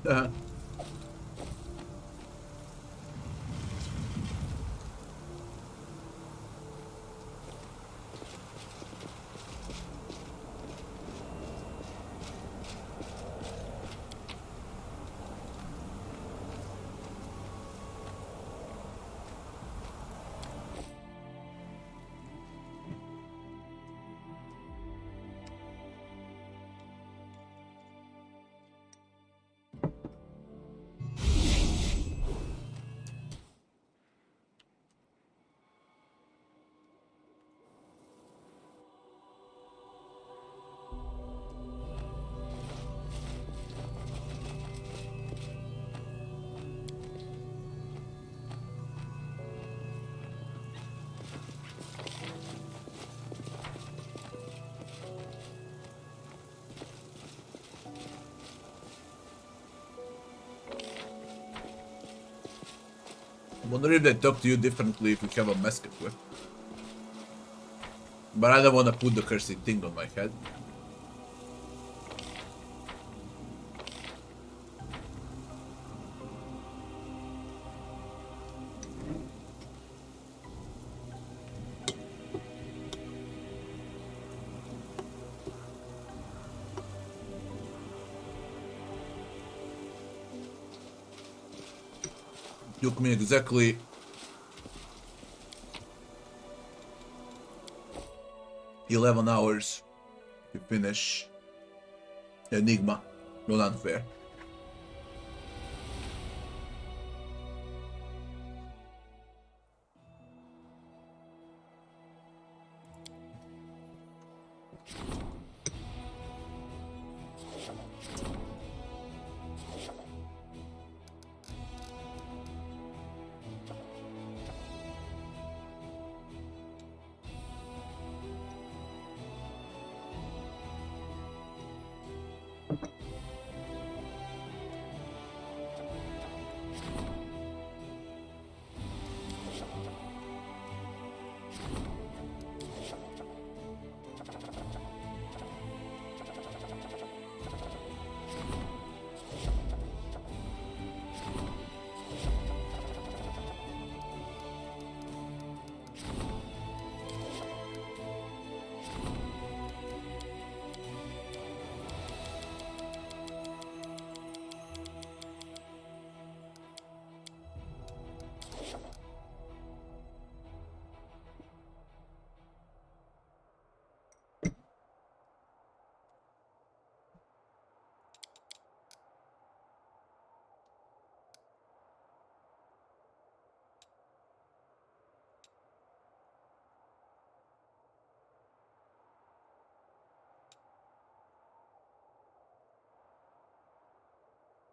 I wonder if they talk to you differently if you have a musket whip. But I don't want to put the cursed thing on my head. Took me exactly 11 hours to finish Enigma, not unfair.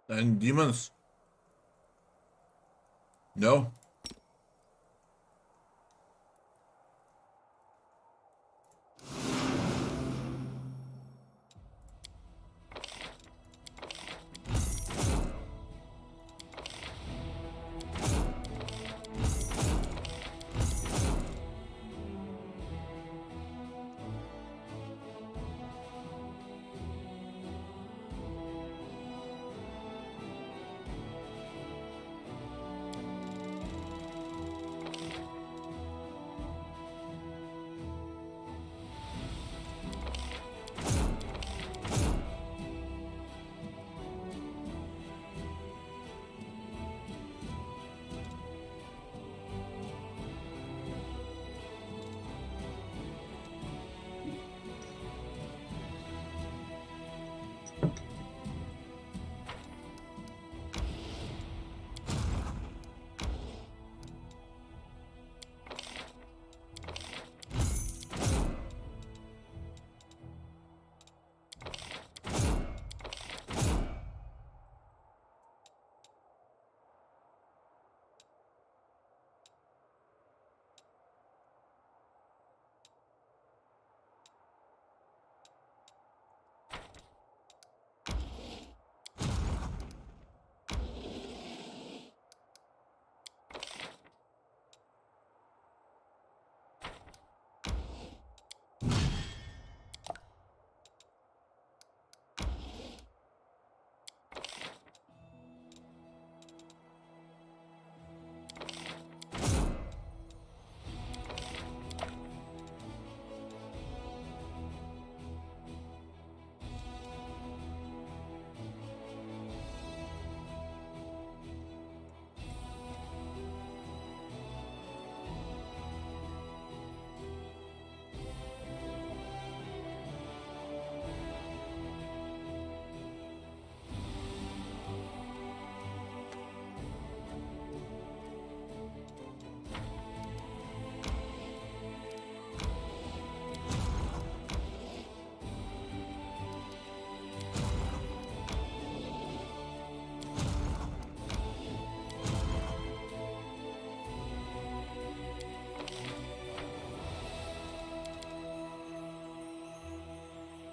And demons? No.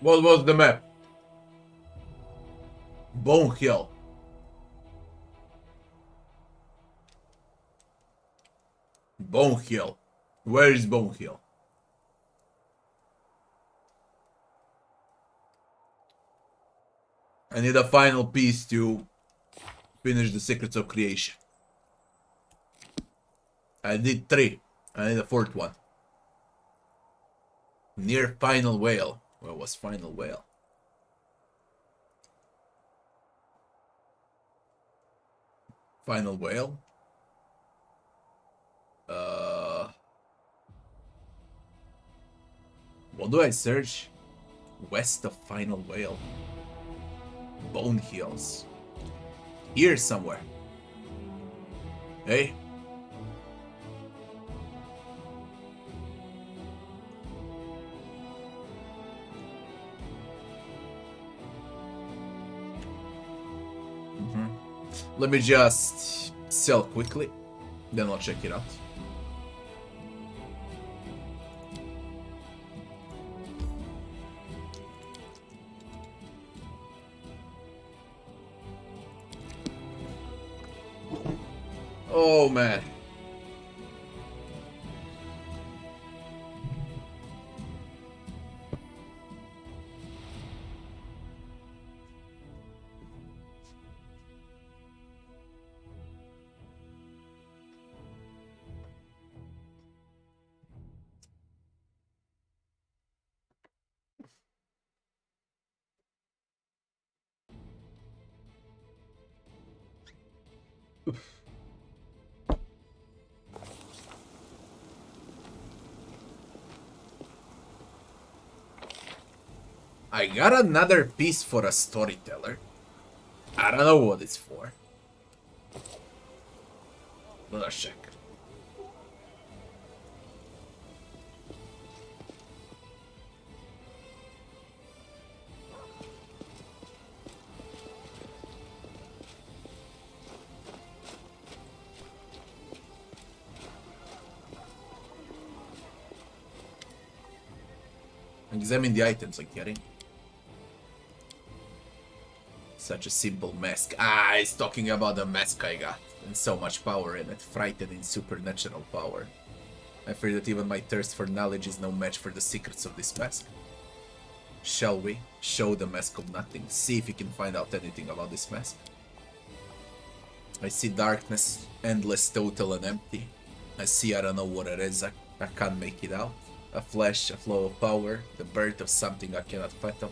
What was the map? Bone Hill. Bone Hill. Where is Bone Hill? I need a final piece to finish the Secrets of Creation. I did 3. I need a 4th one. Near Final Whale. Where was Final Whale? Final Whale? What do I search? West of Final Whale. Bone Hills. Here somewhere. Hey? Let me just sell quickly, then I'll check it out. Oh man. I got another piece for a storyteller. I don't know what it's for. Let's check. Examine the items I'm getting. Such a simple mask. Ah, it's talking about the mask I got. And so much power in it. Frightening supernatural power. I fear that even my thirst for knowledge is no match for the secrets of this mask. Shall we? Show the mask of nothing. See if you can find out anything about this mask. I see darkness, endless, total and empty. I see I don't know what it is. I can't make it out. A flash, a flow of power, the birth of something I cannot fathom.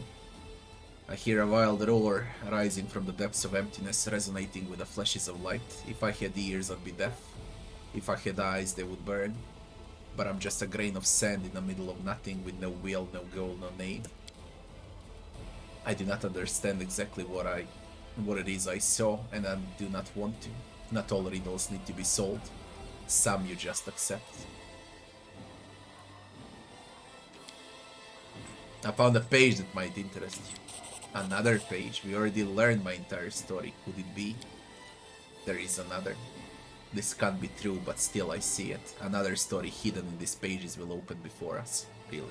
I hear a wild roar rising from the depths of emptiness, resonating with the flashes of light. If I had ears, I'd be deaf. If I had eyes, they would burn. But I'm just a grain of sand in the middle of nothing, with no will, no goal, no name. I do not understand exactly what it is I saw, and I do not want to. Not all riddles need to be solved. Some you just accept. I found a page that might interest you. Another page. We already learned my entire story. Could it be? There is another. This can't be true, but still I see it. Another story hidden in these pages will open before us. Really.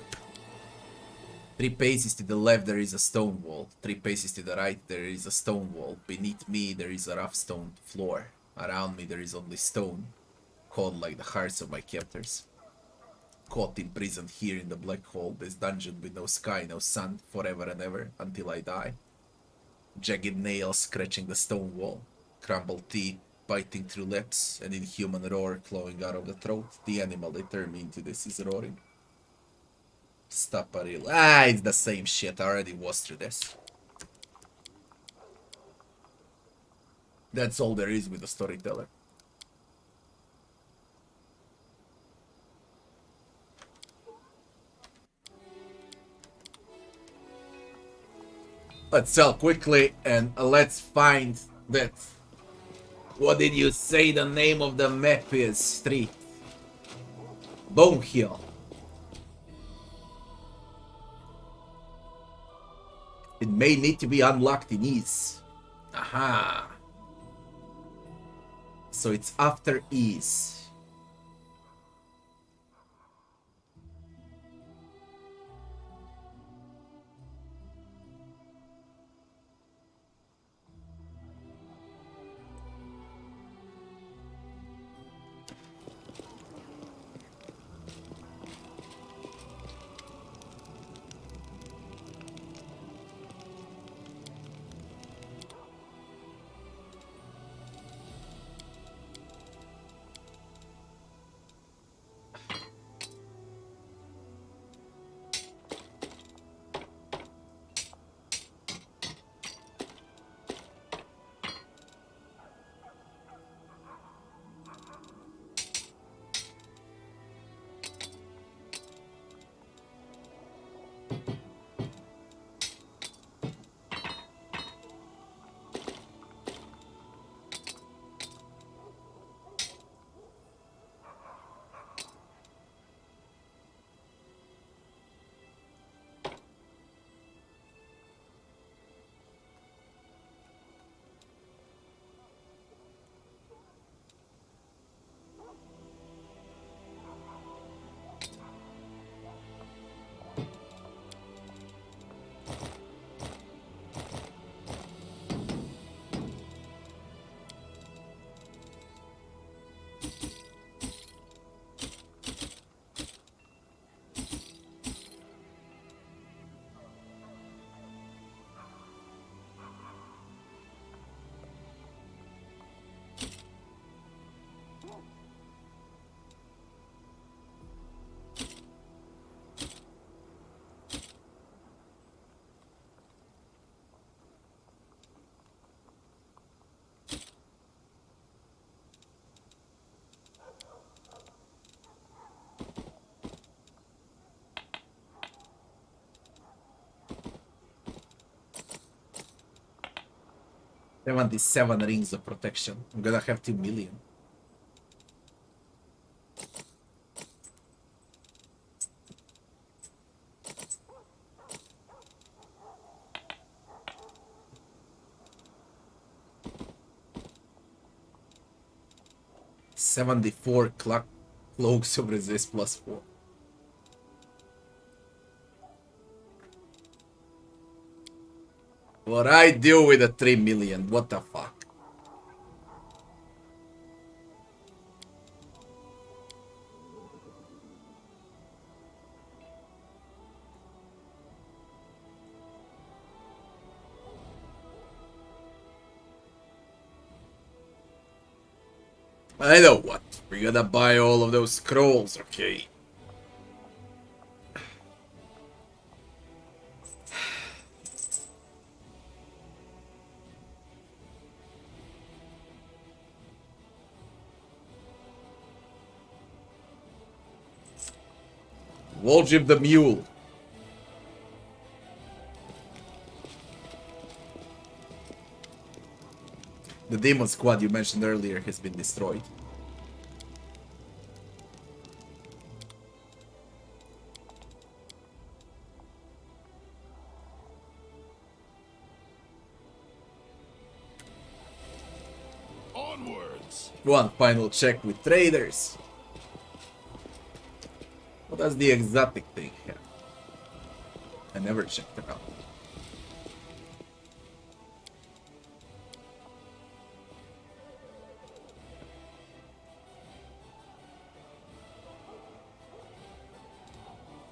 3 paces to the left there is a stone wall. 3 paces to the right there is a stone wall. Beneath me there is a rough stone floor. Around me there is only stone. Cold like the hearts of my captors. Caught imprisoned here in the black hole, this dungeon with no sky, no sun, forever and ever, until I die. Jagged nails scratching the stone wall, crumbled teeth biting through lips, an inhuman roar clawing out of the throat. The animal they turned me into this is roaring. Stop a real. Ah, it's the same shit, I already was through this. That's all there is with the storyteller. Let's sell quickly and let's find that. What did you say the name of the map is? Street. Bone Hill. It may need to be unlocked in ease. Aha. So it's after ease. 77 rings of protection. I'm gonna have 2 million. $74 cloaks of resist +4. What I do with a 3 million? What the fuck? I know what. We're gonna buy all of those scrolls, okay? Woljib the Mule. The demon squad you mentioned earlier has been destroyed. Onwards. One final check with traders. What does the exotic thing have? I never checked it out.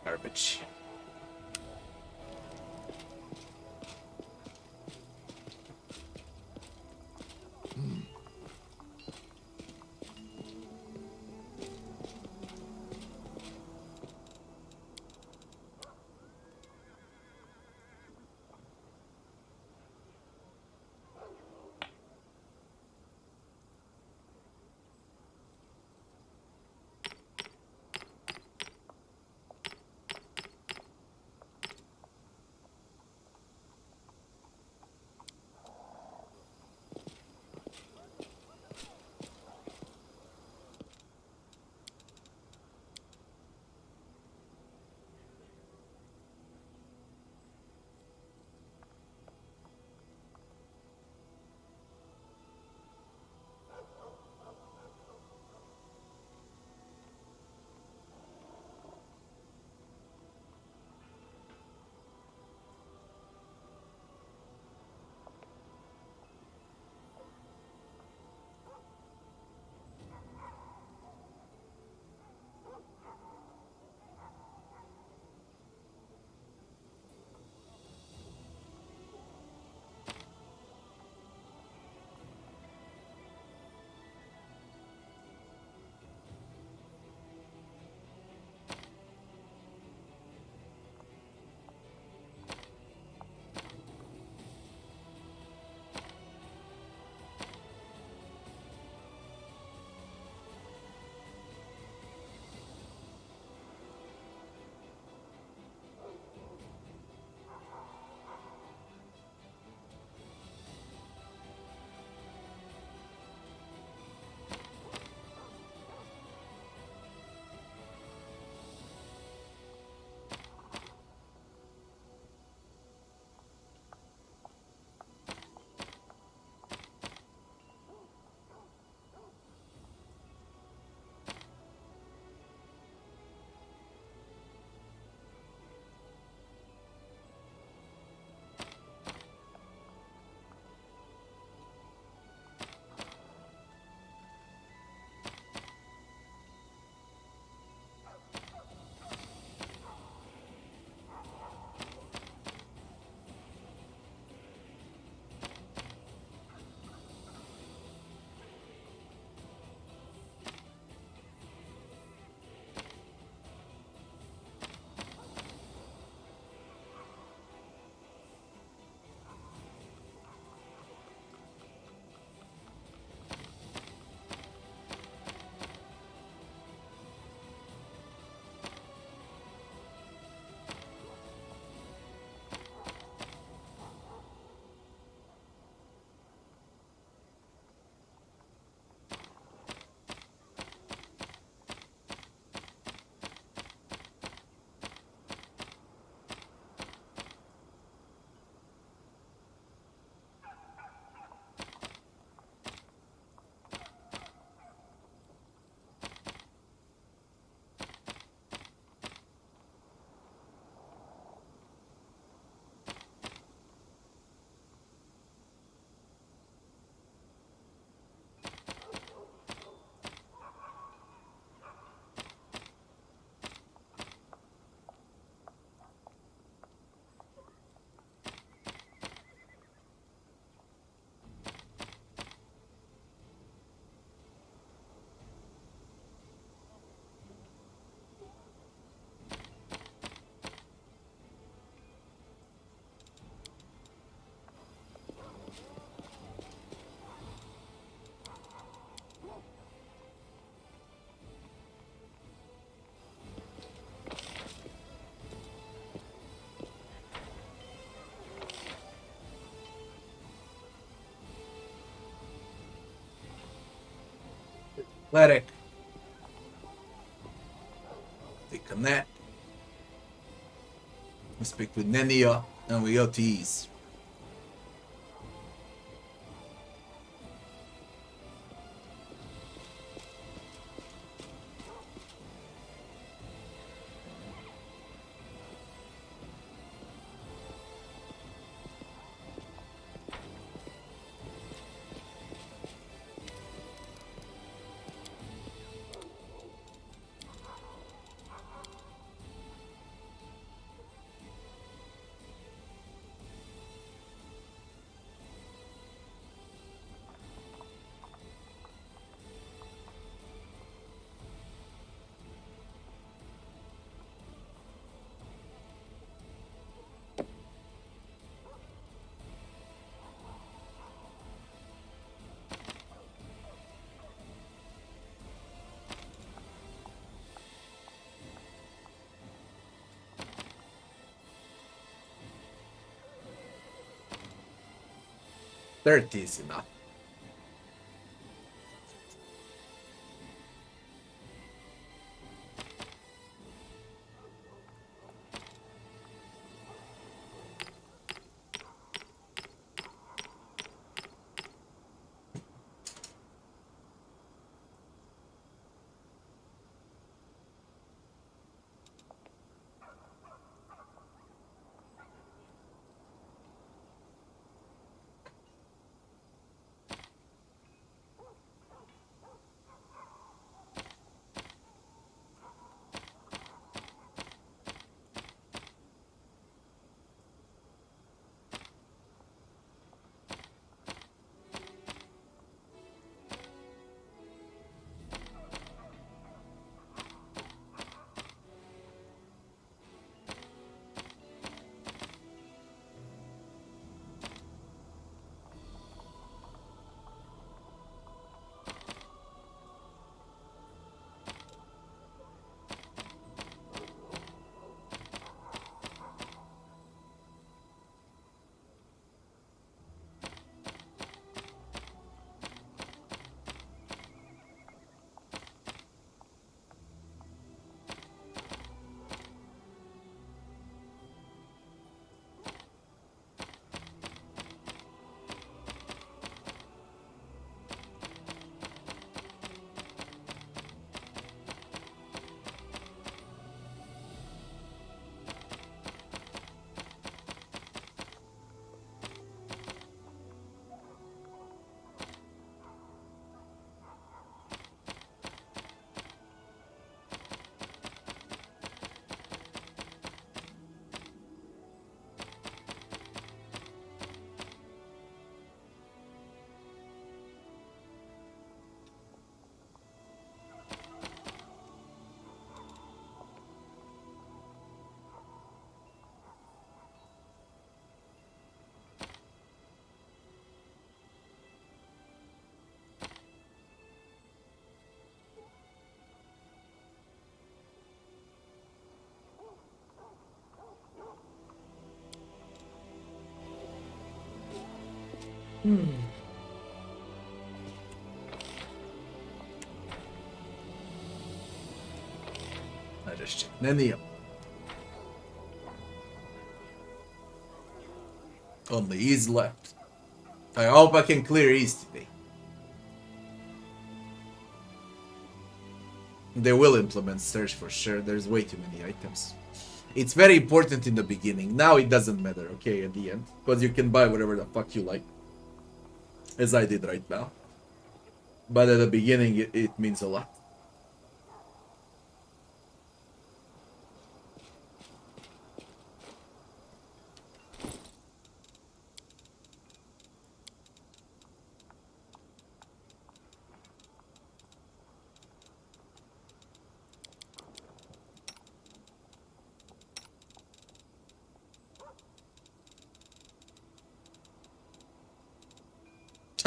Garbage. Cleric. Take a nap. We speak with Nenia, and we go to ease. Thirty is enough. I just checked Nenia. Only ease left. I hope I can clear ease today. They will implement search for sure. There's way too many items. It's very important in the beginning. Now it doesn't matter, okay, at the end. Because you can buy whatever the fuck you like. As I did right now. But at the beginning, it means a lot.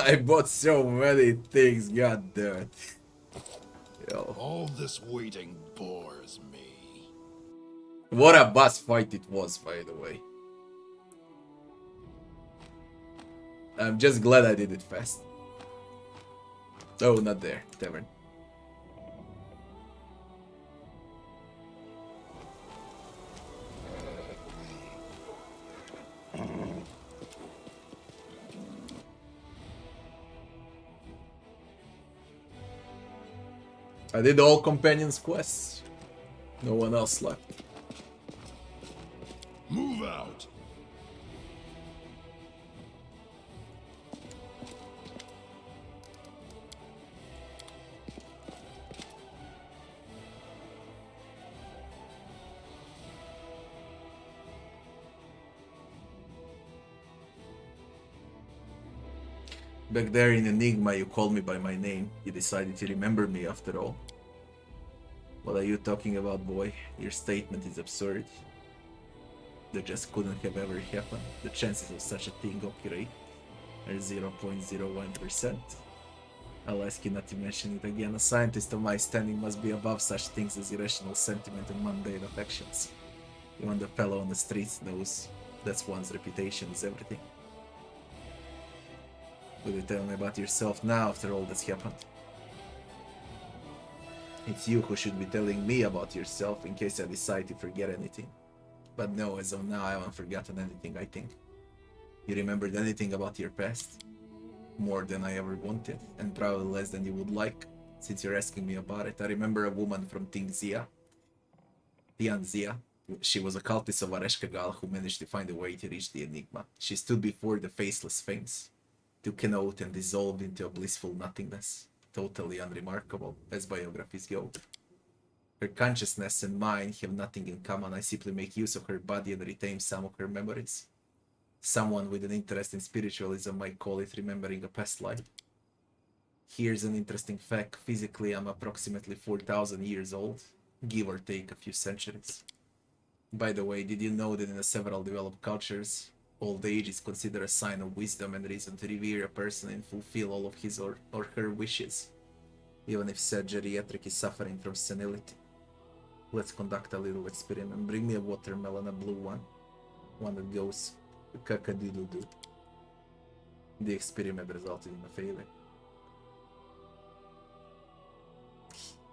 I bought so many things, god damn it. Yo. All this waiting bores me. What a boss fight it was, by the way. I'm just glad I did it fast. Oh, not there. Tavern. I did all companions quests. No one else left. Move out. Back there in Enigma, you called me by my name. You decided to remember me after all. What are you talking about, boy? Your statement is absurd. That just couldn't have ever happened. The chances of such a thing occurring are 0.01%. I'll ask you not to mention it again. A scientist of my standing must be above such things as irrational sentiment and mundane affections. Even the fellow on the streets knows that one's reputation is everything. Will you tell me about yourself now after all that's happened? It's you who should be telling me about yourself in case I decide to forget anything. But no, as of now I haven't forgotten anything, I think. You remembered anything about your past? More than I ever wanted, and probably less than you would like, since you're asking me about it. I remember a woman from Tianxia. She was a cultist of Areshkagal who managed to find a way to reach the Enigma. She stood before the faceless things, took an oath and dissolved into a blissful nothingness. Totally unremarkable, as biographies go. Her consciousness and mine have nothing in common. I simply make use of her body and retain some of her memories. Someone with an interest in spiritualism might call it remembering a past life. Here's an interesting fact. Physically, I'm approximately 4,000 years old, give or take a few centuries. By the way, did you know that in several developed cultures, old age is considered a sign of wisdom and reason to revere a person and fulfill all of his or her wishes, even if said geriatric is suffering from senility? Let's conduct a little experiment. Bring me a watermelon, a blue one that goes cock-a-doodle-doo. The experiment resulted in a failure.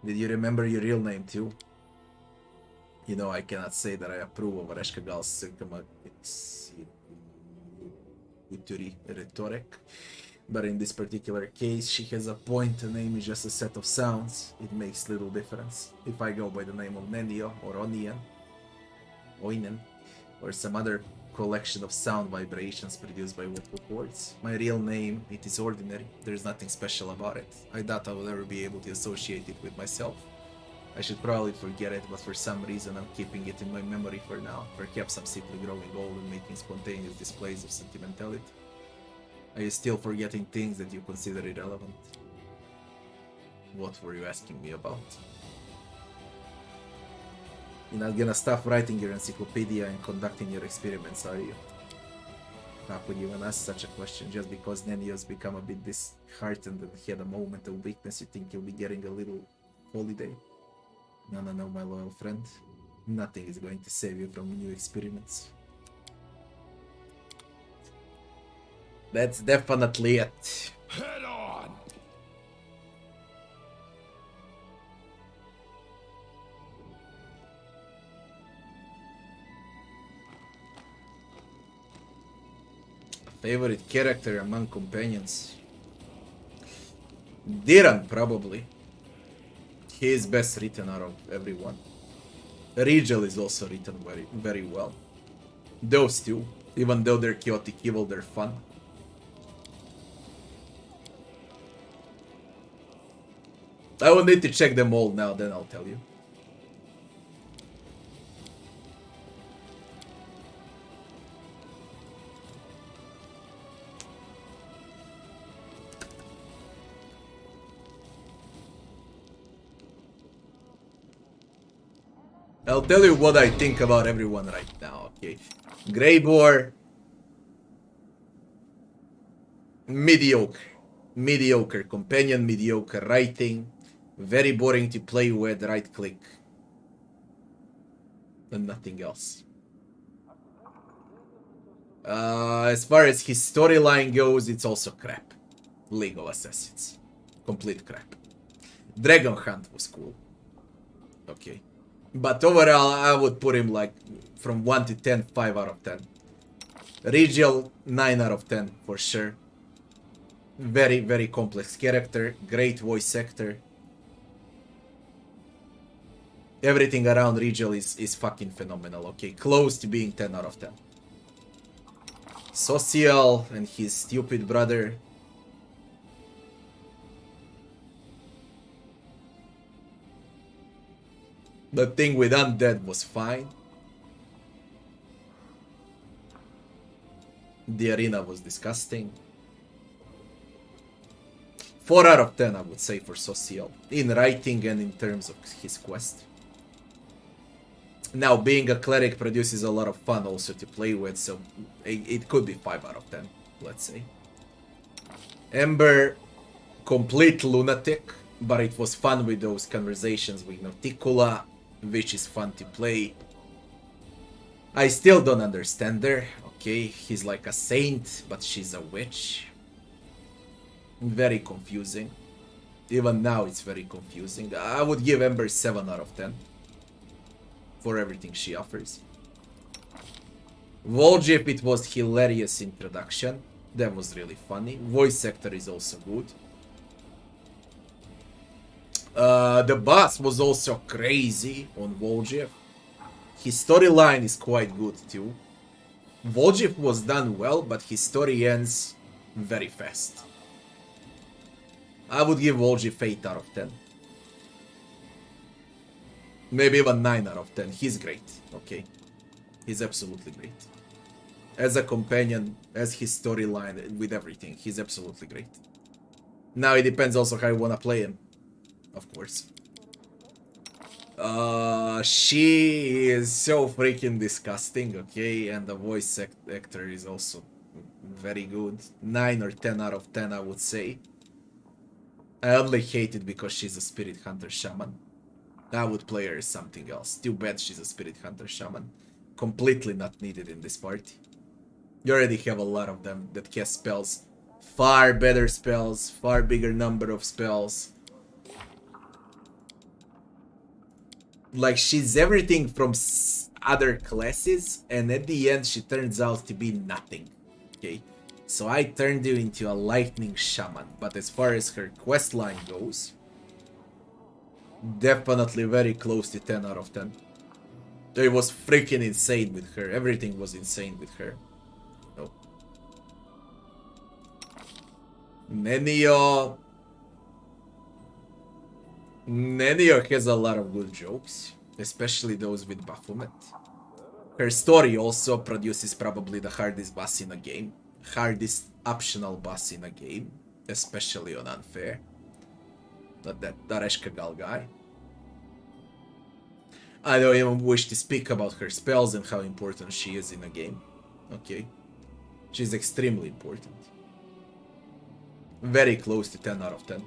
Did you remember your real name too? You know, I cannot say that I approve of Reshkagal's circumambulatory rhetoric, but in this particular case, she has a point. A name is just a set of sounds. It makes little difference. If I go by the name of Nenio or Oinen, or some other collection of sound vibrations produced by vocal cords. My real name, it is ordinary. There's nothing special about it. I doubt I will ever be able to associate it with myself. I should probably forget it, but for some reason I'm keeping it in my memory for now. Perhaps I'm simply growing old and making spontaneous displays of sentimentality. Are you still forgetting things that you consider irrelevant? What were you asking me about? You're not gonna stop writing your encyclopedia and conducting your experiments, are you? How could you even ask such a question? Just because Nenio's become a bit disheartened and had a moment of weakness, you think you'll be getting a little holiday? No, my loyal friend. Nothing is going to save you from new experiments. That's definitely it. Head on! Favorite character among companions? Diran, probably. He is best written out of everyone. Rigel is also written very well. Those two, even though they're chaotic evil, they're fun. I will need to check them all now, then I'll tell you. I'll tell you what I think about everyone right now, okay? Greybor, mediocre. Mediocre companion, mediocre writing, very boring to play with, right click. And nothing else. As far as his storyline goes, it's also crap. League of Assassins. Complete crap. Dragon Hunt was cool. Okay. But overall, I would put him like from 1 to 10, 5 out of 10. Rigel, 9 out of 10 for sure. Very, very complex character. Great voice actor. Everything around Regal is fucking phenomenal, okay? Close to being 10 out of 10. Social and his stupid brother. The thing with Undead was fine. The arena was disgusting. 4 out of 10, I would say, for Social. In writing and in terms of his quest. Now, being a cleric produces a lot of fun also to play with, so it could be 5 out of 10, let's say. Ember, complete lunatic, but it was fun with those conversations with Nauticula, which is fun to play. I still don't understand her, okay? He's like a saint, but she's a witch. Very confusing. Even now it's very confusing. I would give Ember 7 out of 10. For everything she offers. Volgip, it was hilarious introduction. That was really funny. Voice actor is also good. The boss was also crazy on Volgip. His storyline is quite good too. Volgip was done well, but his story ends very fast. I would give Volgip 8 out of 10. Maybe even 9 out of 10. He's great, okay? He's absolutely great. As a companion, as his storyline, with everything, he's absolutely great. Now it depends also how you wanna play him, of course. She is so freaking disgusting, okay? And the voice actor is also very good. 9 or 10 out of 10, I would say. I only hate it because she's a spirit hunter shaman. I would play her as something else. Too bad she's a spirit hunter shaman. Completely not needed in this party. You already have a lot of them that cast spells. Far better spells, far bigger number of spells. Like, she's everything from other classes, and at the end she turns out to be nothing. Okay? So I turned her into a lightning shaman, but as far as her questline goes, definitely very close to 10 out of 10. It was freaking insane with her. Everything was insane with her. No. Nenio has a lot of good jokes, especially those with Baphomet. Her story also produces probably the hardest boss in a game. Hardest optional boss in a game, especially on Unfair. Not that Dareshkagal guy. I don't even wish to speak about her spells and how important she is in a game. Okay. She's extremely important. Very close to 10 out of 10.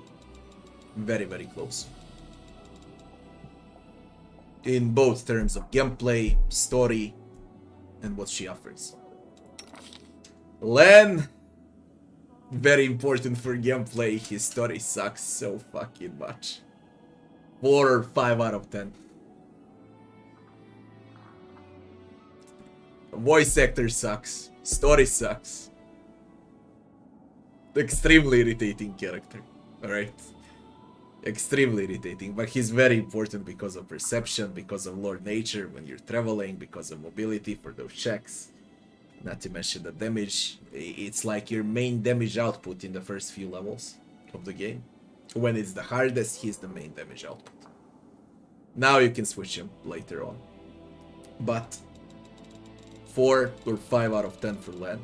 Very, very close. In both terms of gameplay, story, and what she offers. Len, very important for gameplay. His story sucks so fucking much. 4 or 5 out of 10. Voice actor sucks. Story sucks. Extremely irritating character. Alright? Extremely irritating, but he's very important because of perception, because of Lord Nature when you're traveling, because of mobility for those checks. Not to mention the damage. It's like your main damage output in the first few levels of the game. When it's the hardest, he's the main damage output. Now you can switch him later on. But 4 or 5 out of 10 for Len.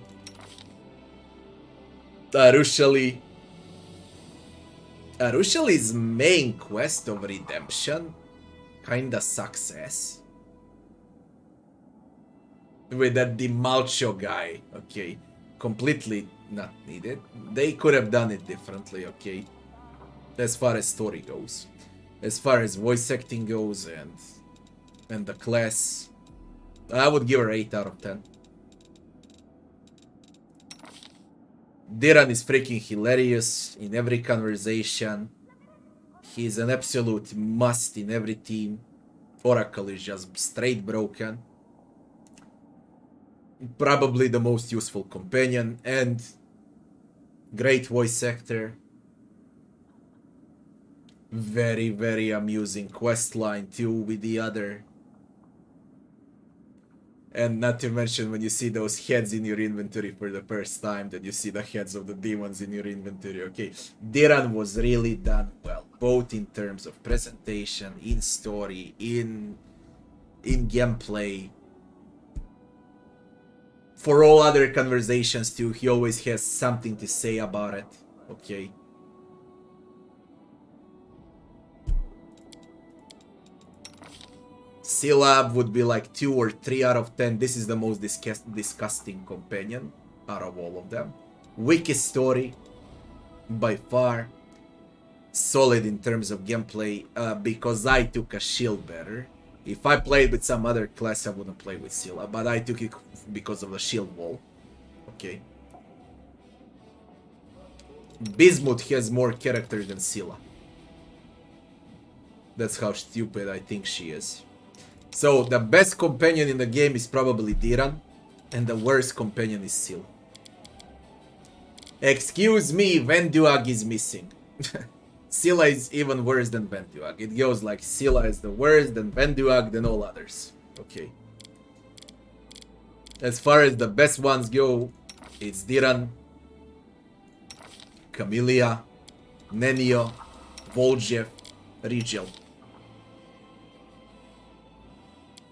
Arushali's main quest of redemption kinda sucks ass. With that Dimalcho guy, okay. Completely not needed. They could have done it differently, okay. As far as story goes. As far as voice acting goes and the class, I would give her 8 out of 10. Diran is freaking hilarious in every conversation. He's an absolute must in every team. Oracle is just straight broken. Probably the most useful companion and great voice actor. Very, very amusing quest line too with the other. And not to mention when you see those heads in your inventory for the first time, that you see the heads of the demons in your inventory. Okay, Diran was really done well, both in terms of presentation, in story, in gameplay. For all other conversations too, he always has something to say about it. Okay. Syllab would be like 2 or 3 out of 10. This is the most disgusting companion out of all of them. Weakest story, by far. Solid in terms of gameplay, because I took a shield better. If I played with some other class, I wouldn't play with Syllab, but I took it because of the shield wall. Okay. Bismuth has more character than Scylla. That's how stupid I think she is. So the best companion in the game is probably Diran, and the worst companion is Sylla. Excuse me, Venduag is missing. Scylla is even worse than Venduag. It goes like Scylla is the worst, then Venduag, then all others. Okay. As far as the best ones go, it's Diran, Camellia, Nenio, Voljev, Rigel.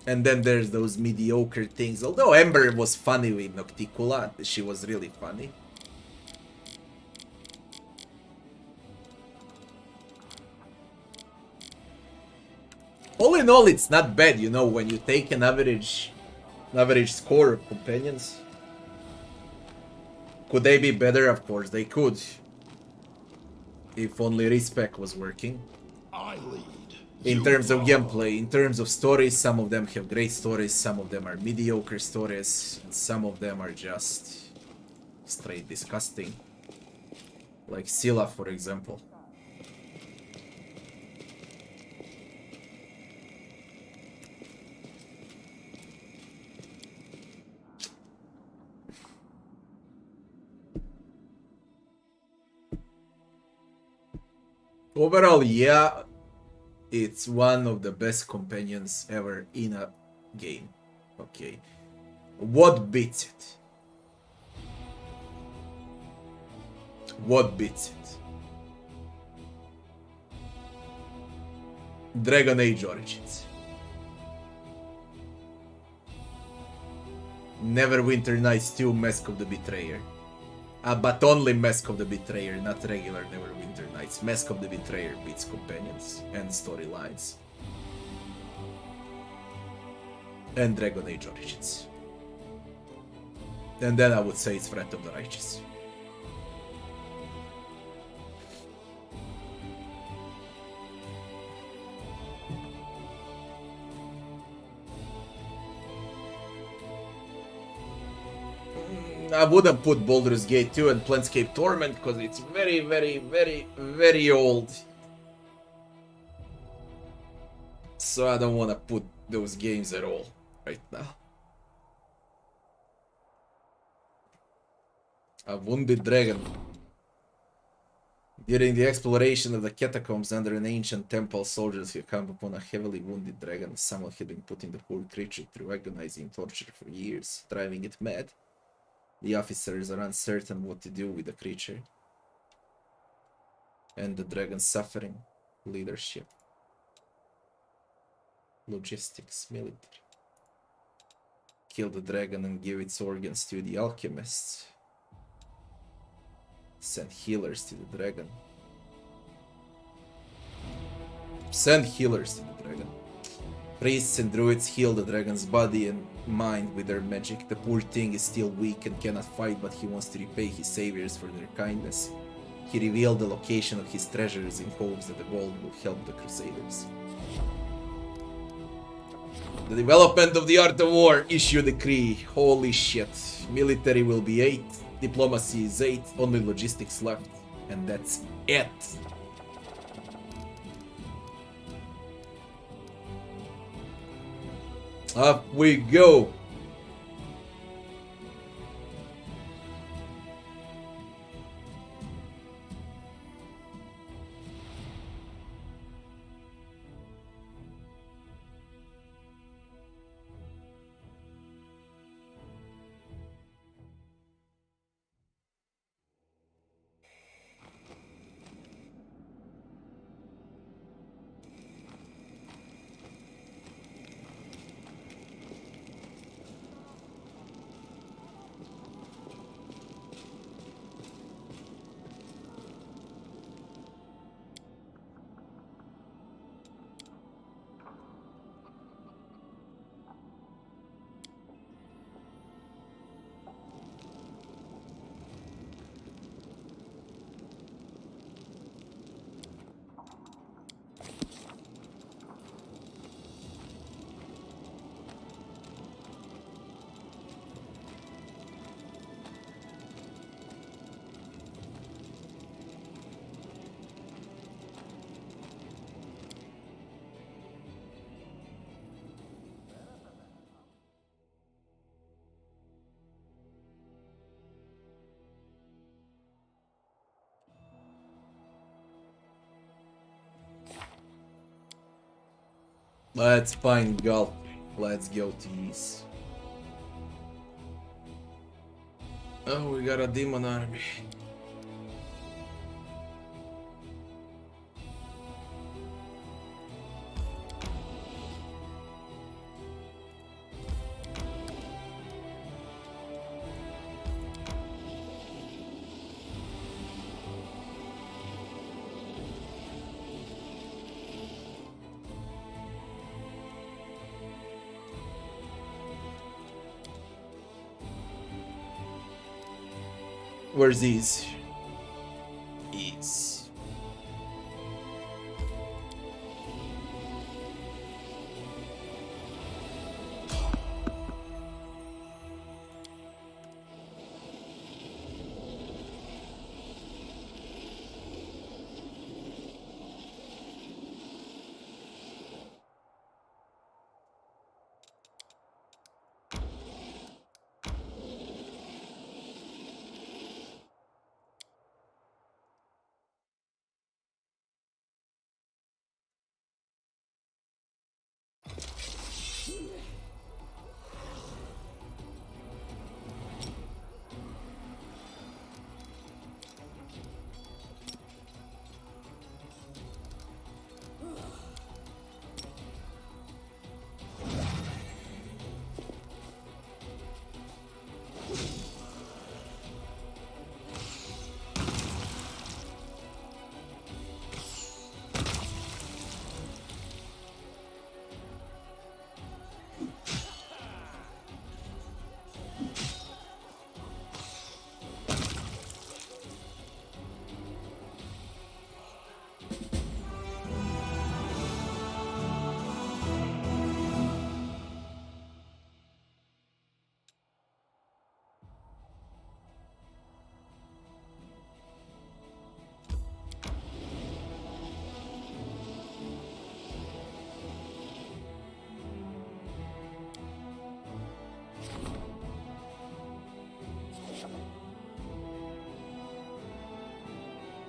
And then there's those mediocre things. Although Ember was funny with Nocticula, she was really funny. All in all, it's not bad, you know, when you take an average score of companions. Could they be better? Of course they could. If only Respec was working. I lead. In terms of gameplay, in terms of stories, some of them have great stories, some of them are mediocre stories, and some of them are just straight disgusting. Like Scylla, for example. Overall, yeah, it's one of the best companions ever in a game. Okay. What beats it? What beats it? Dragon Age Origins. Neverwinter Nights 2 Mask of the Betrayer. But only Mask of the Betrayer, not regular Neverwinter Nights. Mask of the Betrayer beats companions and storylines. And Dragon Age Origins. And then I would say it's Wrath of the Righteous. I wouldn't put Baldur's Gate 2 and Planescape Torment because it's very, very, very, very old. So I don't want to put those games at all right now. A Wounded Dragon. During the exploration of the catacombs under an ancient temple, soldiers have come upon a heavily wounded dragon. Someone had been putting the poor creature through agonizing torture for years, driving it mad. The officers are uncertain what to do with the creature. And the dragon's suffering. Leadership. Logistics. Military. Kill the dragon and give its organs to the alchemists. Send healers to the dragon. Send healers to the dragon. Priests and druids heal the dragon's body and mind with their magic. The poor thing is still weak and cannot fight, but he wants to repay his saviors for their kindness. He revealed the location of his treasures in hopes that the gold will help the crusaders. The development of the art of war. Issue decree. Holy shit. Military will be 8. Diplomacy is 8. Only logistics left. And that's it. Up we go. Let's find golf. Let's go tease. Oh, we got a demon army. Where's these? Ease.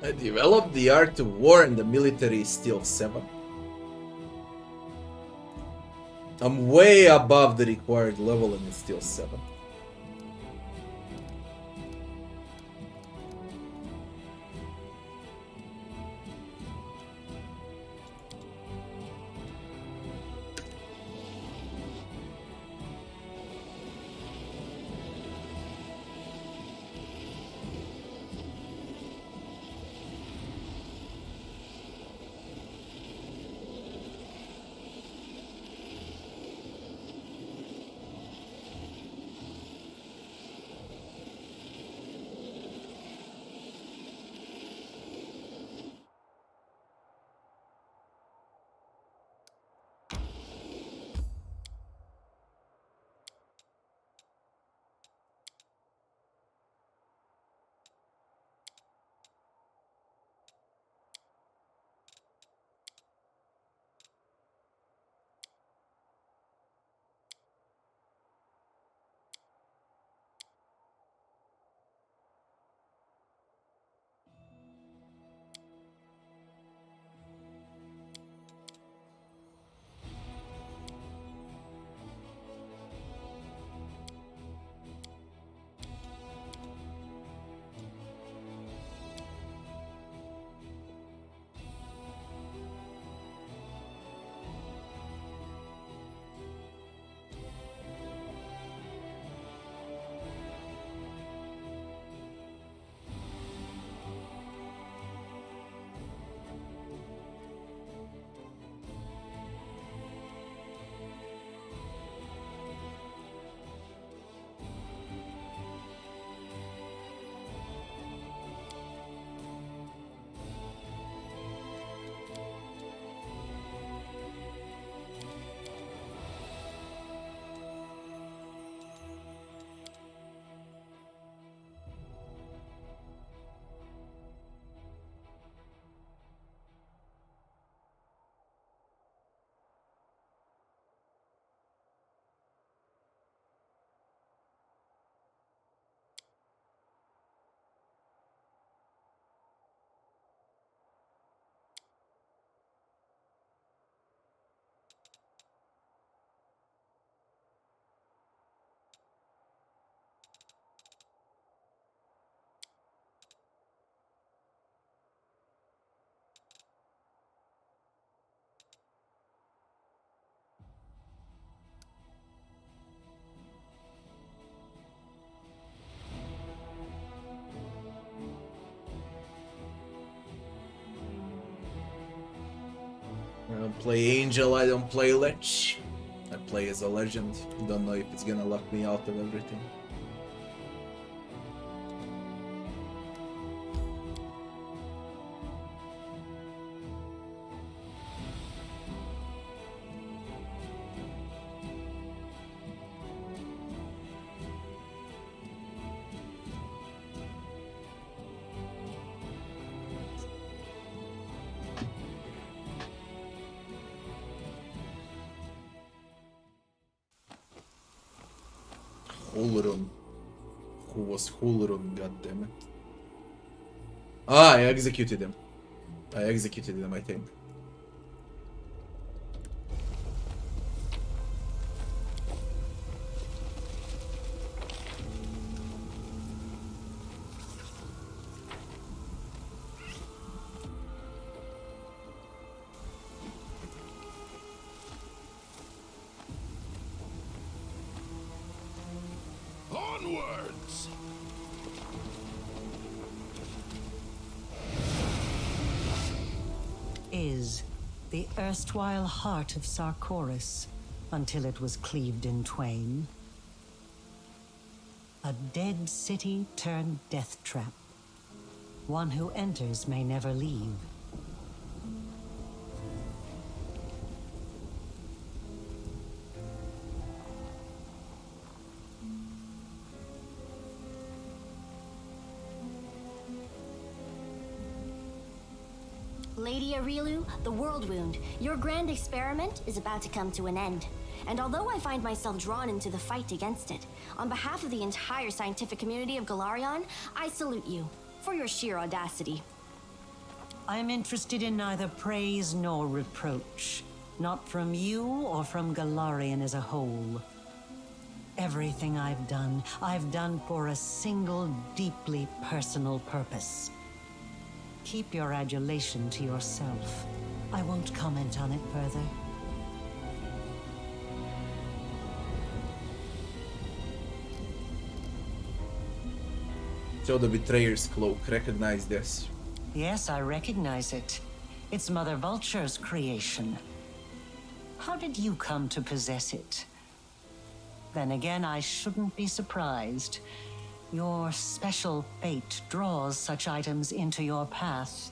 I developed the art of war and the military is still 7. I'm way above the required level and it's still 7. I don't play Angel, I don't play Lich. I play as a legend. Don't know if it's gonna lock me out of everything. Hulrun. Who was Hulrun, goddammit? Ah, I executed him. I think. Onwards! Is the erstwhile heart of Sarkoris until it was cleaved in twain. A dead city turned death trap. One who enters may never leave. Lady Arilu, the World Wound, your grand experiment is about to come to an end. And although I find myself drawn into the fight against it, on behalf of the entire scientific community of Galarion, I salute you for your sheer audacity. I am interested in neither praise nor reproach, not from you or from Galarion as a whole. Everything I've done for a single, deeply personal purpose. Keep your adulation to yourself. I won't comment on it further. So the Betrayer's Cloak, recognize this. Yes, I recognize it. It's Mother Vulture's creation. How did you come to possess it? Then again, I shouldn't be surprised. Your special fate draws such items into your path.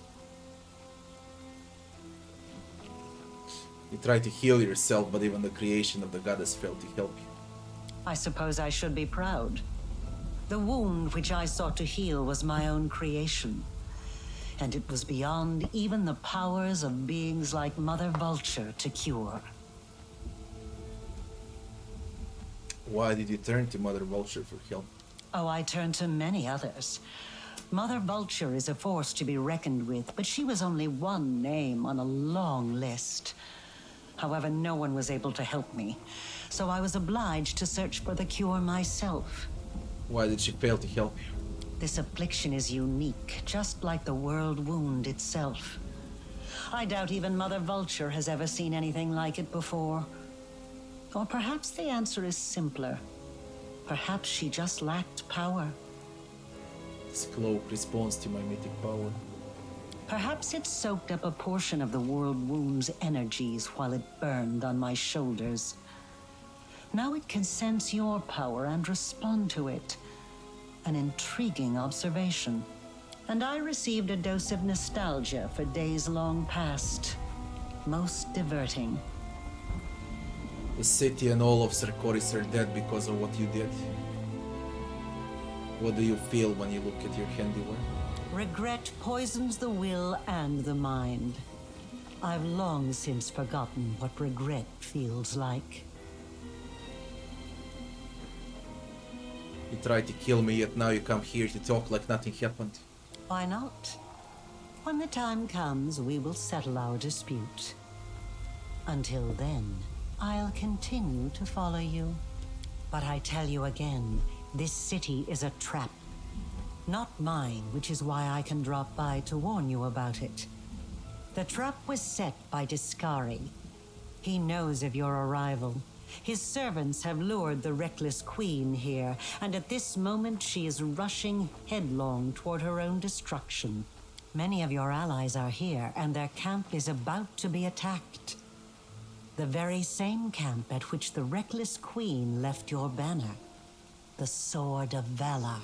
You try to heal yourself, but even the creation of the goddess failed to help you. I suppose I should be proud. The wound which I sought to heal was my own creation. And it was beyond even the powers of beings like Mother Vulture to cure. Why did you turn to Mother Vulture for help? Oh, I turned to many others. Mother Vulture is a force to be reckoned with, but she was only one name on a long list. However, no one was able to help me, so I was obliged to search for the cure myself. Why did she fail to help you? This affliction is unique, just like the world wound itself. I doubt even Mother Vulture has ever seen anything like it before. Or perhaps the answer is simpler. Perhaps she just lacked power. This cloak responds to my mythic power. Perhaps it soaked up a portion of the world wound's energies while it burned on my shoulders. Now it can sense your power and respond to it. An intriguing observation. And I received a dose of nostalgia for days long past. Most diverting. The city and all of Sarkoris are dead because of what you did. What do you feel when you look at your handiwork? Regret poisons the will and the mind. I've long since forgotten what regret feels like. You tried to kill me, yet now you come here to talk like nothing happened. Why not? When the time comes, we will settle our dispute. Until then, I'll continue to follow you. But I tell you again, this city is a trap. Not mine, which is why I can drop by to warn you about it. The trap was set by Discari. He knows of your arrival. His servants have lured the reckless queen here, and at this moment she is rushing headlong toward her own destruction. Many of your allies are here, and their camp is about to be attacked. The very same camp at which the reckless queen left your banner. The Sword of Valor.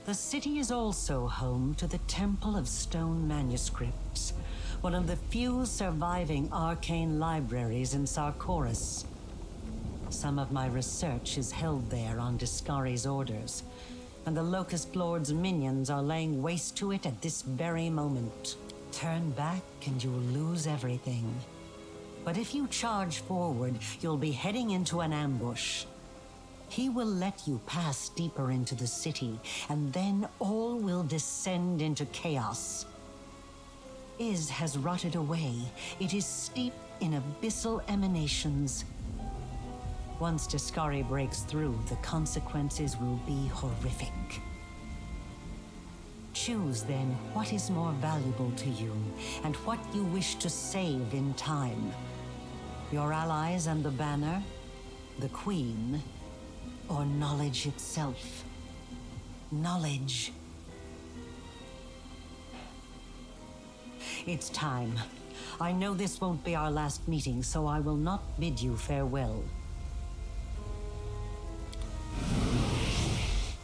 The city is also home to the Temple of Stone Manuscripts, one of the few surviving arcane libraries in Sarkoris. Some of my research is held there on Discari's orders, and the Locust Lord's minions are laying waste to it at this very moment. Turn back and you will lose everything. But if you charge forward, you'll be heading into an ambush. He will let you pass deeper into the city, and then all will descend into chaos. Iz has rotted away. It is steeped in abyssal emanations. Once Discari breaks through, the consequences will be horrific. Choose then what is more valuable to you, and what you wish to save in time. Your allies and the banner, the Queen, or knowledge itself. Knowledge. It's time. I know this won't be our last meeting, so I will not bid you farewell.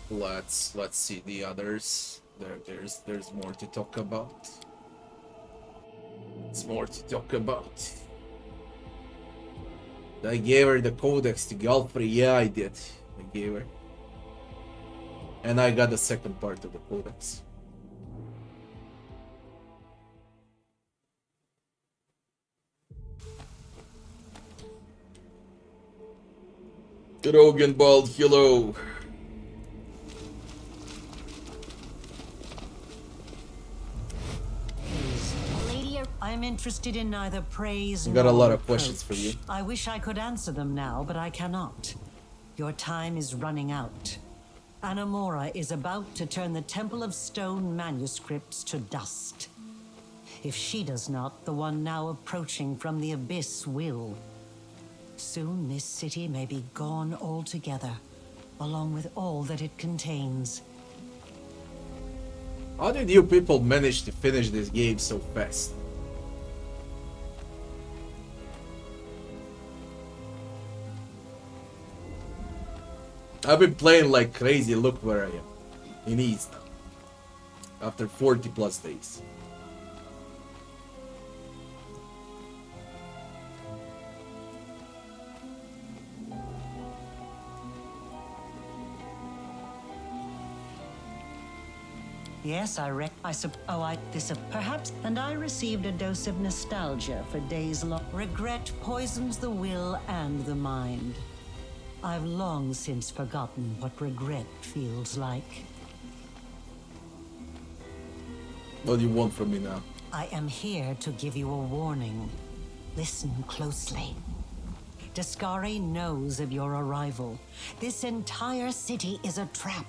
Let's see the others. There's more to talk about. It's more to talk about. I gave her the codex to Galfrey. Yeah, I did. I gave her. And I got the second part of the codex. Rogenbald, hello. I'm interested in neither praise nor got a lot of reproach. questions for you. I wish I could answer them now, but I cannot. Your time is running out. Anamora is about to turn the Temple of Stone manuscripts to dust. If she does not, the one now approaching from the abyss will. Soon this city may be gone altogether, along with all that it contains. How did you people manage to finish this game so fast? I've been playing like crazy. Look where I am. In East. After 40 plus days. Yes, perhaps, and I received a dose of nostalgia for days long. Regret poisons the will and the mind. I've long since forgotten what regret feels like. What do you want from me now? I am here to give you a warning. Listen closely. Discari knows of your arrival. This entire city is a trap.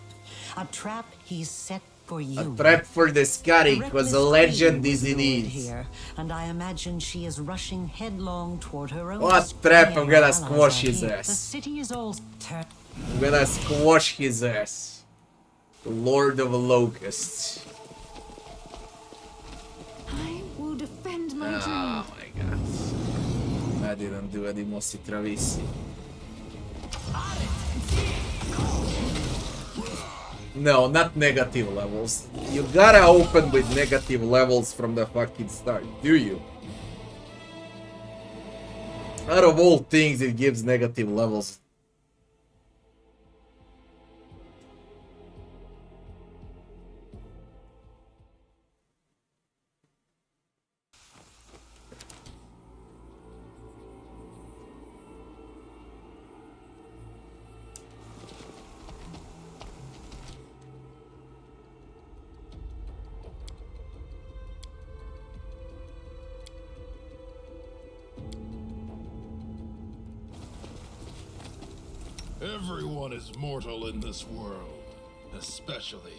A trap he's set for you. A trap for Discari, because a legend is in it. Here, and I imagine she is rushing headlong toward her own. What trap? I'm gonna squash his ass. The city is all I'm gonna squash his ass. The Lord of Locusts. I will defend my Oh my god. I didn't do any mossi travessi. No, not negative levels. You gotta open with negative levels from the fucking start, do you? Out of all things, it gives negative levels. Everyone is mortal in this world, especially.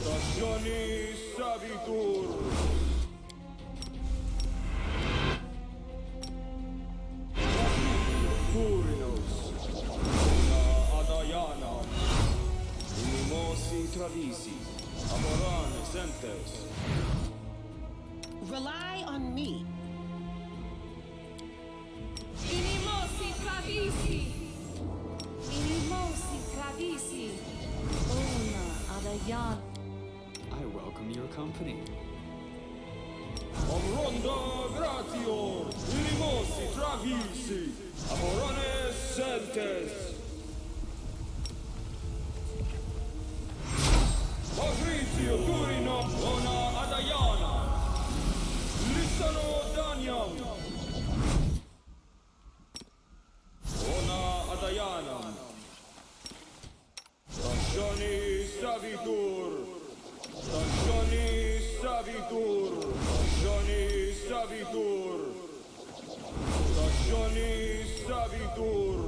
Stagioni Savitur. Furinos. Adayana. Unimosi Travisi. Amorane Sentes. Rely on me. Inimosi Travisi. Inimosi Travisi. Ona Adayan. I welcome your company. Omronda Gratior. Unimosi Travisi. Amorane Sentes. Fabrizio Turino. Ona Adayana. Lissano Daniam. Ona Adayana. Stagioni Savitur. Stagioni Savitur. Stagioni Savitur. Stagioni Savitur.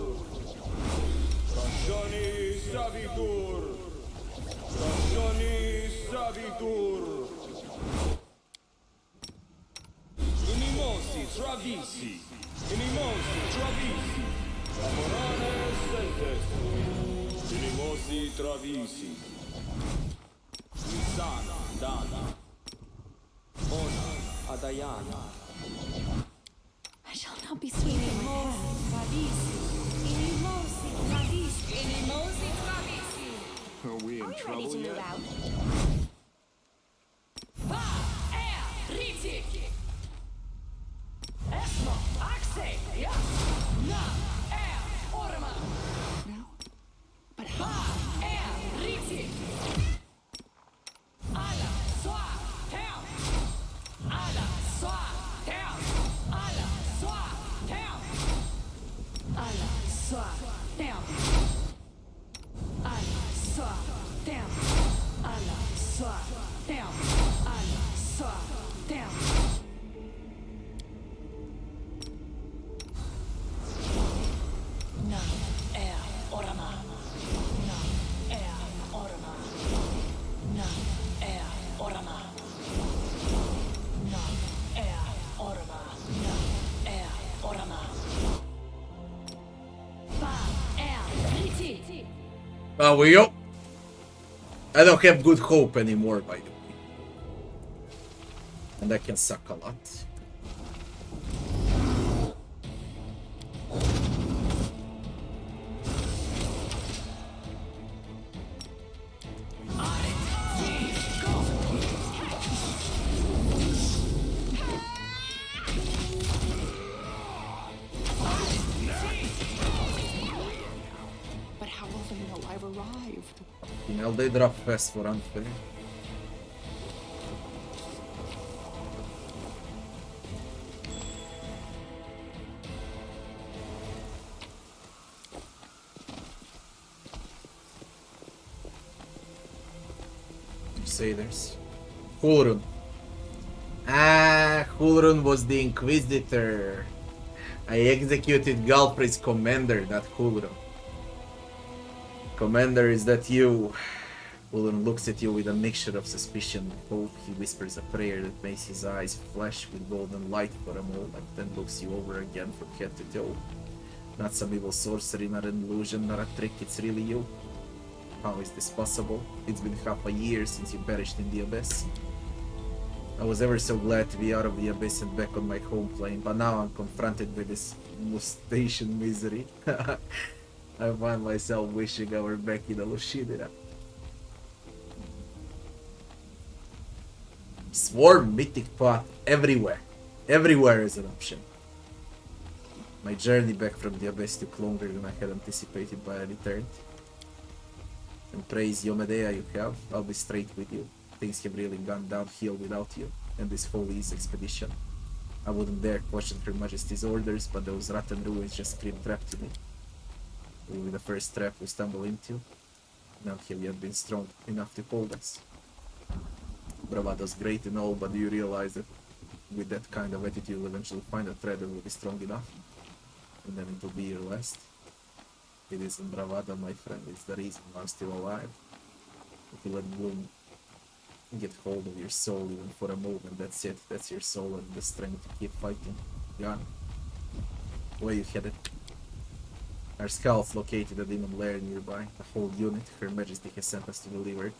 Stagioni Savitur. Stagioni Savitur. Inimosi Travisi. Inimosi Travisi. Amorane Sentes. Inimosi Travisi. Lissana Dana. Ona Adayana. I shall not be sweeping my hands. Travisi. Inimosi Travisi. Inimosi Travisi. Are we in Are we ready trouble to move yet? out? Va, air, riti. Esmo, axe, ja. Na, air, orma. No. But Va, air, riti. Alla, swa, town. Alla, swa, town. Alla, swa, town. Alla, swa, town. Alla, swa, town. Alla, swa, town. Alla, swa, town. Nam är orma. Nam är orma. Nam är orma. Nam är orma. Nam är orma. Va är riti. Oh, we go. I don't have good hope anymore, by the way. And that can suck a lot. but how will they know I've arrived? You know, they drop fast for unfair. Crusaders. Hulrun. Ah, Hulrun was the Inquisitor. I executed Galpri's commander, not Hulrun. Commander, is that you? Hulrun looks at you with a mixture of suspicion and hope. He whispers a prayer that makes his eyes flash with golden light for a moment, then looks you over again from head to toe. Not some evil sorcery, not an illusion, not a trick, it's really you. How is this possible? It's been half a year since you perished in the abyss. I was ever so glad to be out of the abyss and back on my home plane, but now I'm confronted with this mustachian misery. I find myself wishing I were back in Alushidira. Swarm mythic path everywhere. Everywhere is an option. My journey back from the abyss took longer than I had anticipated, but I returned. And praise Yomedea you have, I'll be straight with you. Things have really gone downhill without you, and this Holy East expedition. I wouldn't dare question Her Majesty's orders, but those rotten ruins just scream trap to me. We were the first trap we stumbled into. None have yet been strong enough to hold us. Bravado's great and all, but do you realize that with that kind of attitude you'll eventually find a thread that will be strong enough? And then it will be your last. It isn't bravado, my friend, it's the reason I'm still alive. If you let bloom Get hold of your soul even for a moment. That's it. That's your soul and the strength to keep fighting. Gone. Where you headed? Our scouts located a demon lair nearby. A whole unit Her Majesty has sent us to deliver.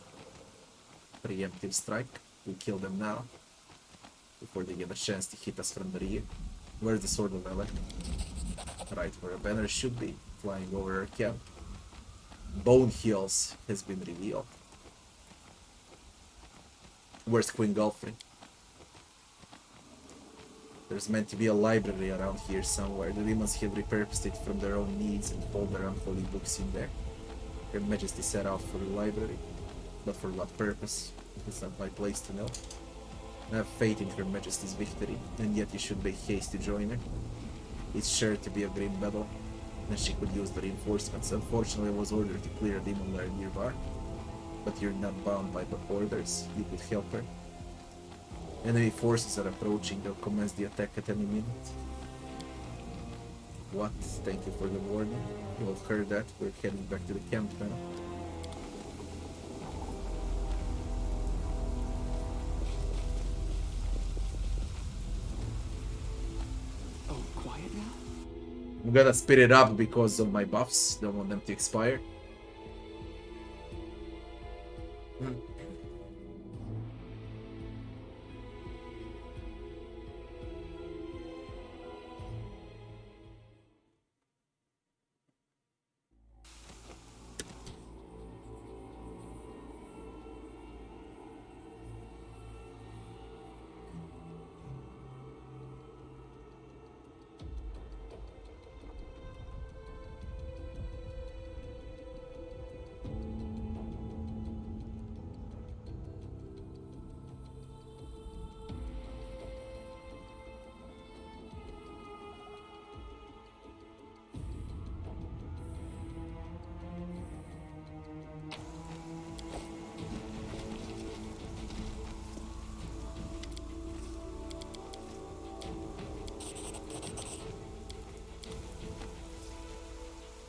Preemptive strike. We kill them now. Before they get a chance to hit us from the rear. Where's the Sword of Valor? Right where a banner should be. Flying over our camp. Bone Hills has been revealed. Where's Queen Galfrey? There's meant to be a library around here somewhere. The demons have repurposed it from their own needs and hold their unholy books in there. Her Majesty set out for the library. But for what purpose? It's not my place to know. I have faith in Her Majesty's victory, and yet you should make haste to join her. It's sure to be a grim battle, and she could use the reinforcements. Unfortunately, I was ordered to clear a demon lair nearby. But you're not bound by the orders. You could help her. Enemy forces are approaching. They'll commence the attack at any minute. What? Thank you for the warning. You have heard that. We're heading back to the camp now. Oh, quiet now? I'm gonna speed it up because of my buffs. Don't want them to expire.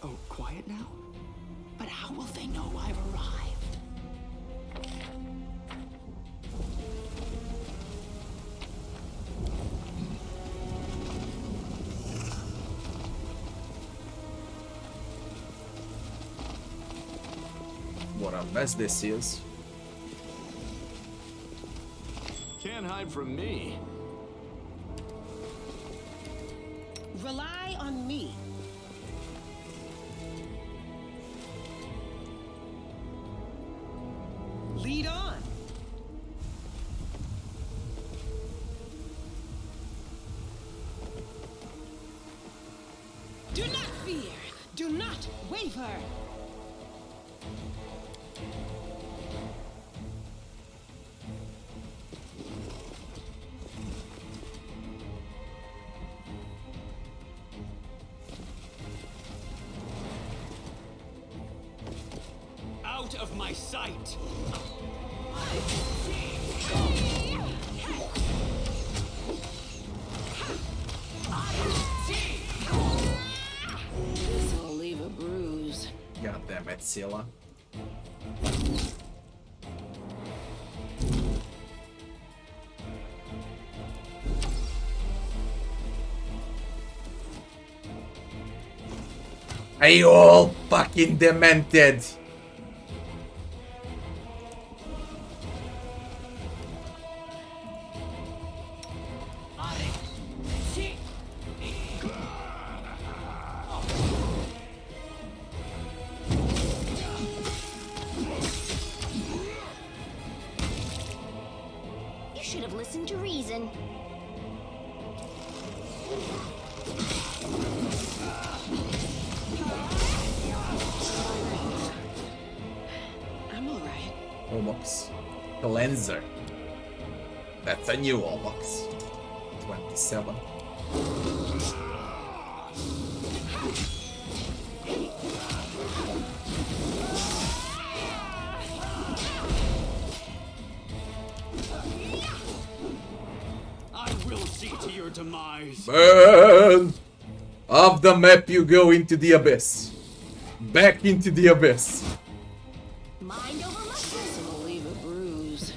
Oh, quiet now? But how will they know I've arrived? What a mess this is. Can't hide from me. Rely on me. Lead on. Do not fear. Do not waver. Out of my sight! This'll leave a bruise. God damn it, Scylla. Are you all fucking demented? You should have listened to reason. I'm all right. Omox. Cleanser. That's a new Omox. 27. I will see to your demise. Burn! Off the map you go into the abyss. Back into the abyss. Mind over muscle. This'll leave a bruise.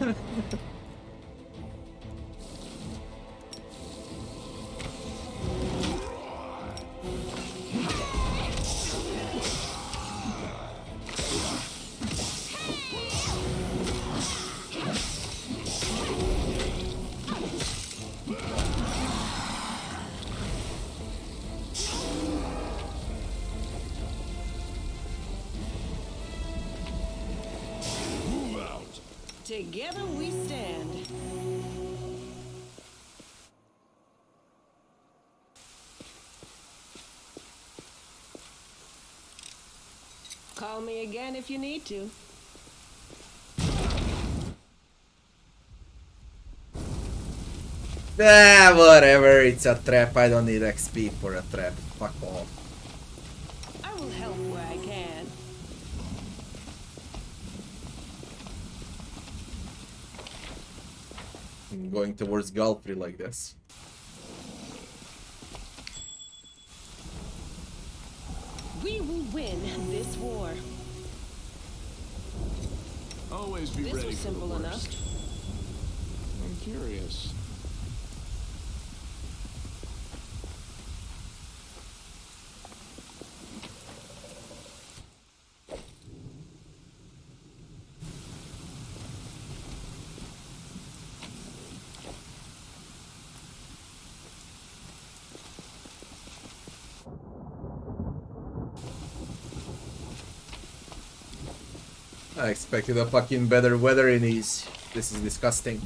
Move out. Together we stand. Call me again if you need to. Ah, whatever, it's a trap. I don't need XP for a trap. Fuck off. I will help where I can. I'm going towards Galfrey like this. We will win this war. Always be This ready was for the simple worst. enough. I'm curious. I expected a fucking better weather in these. This is disgusting.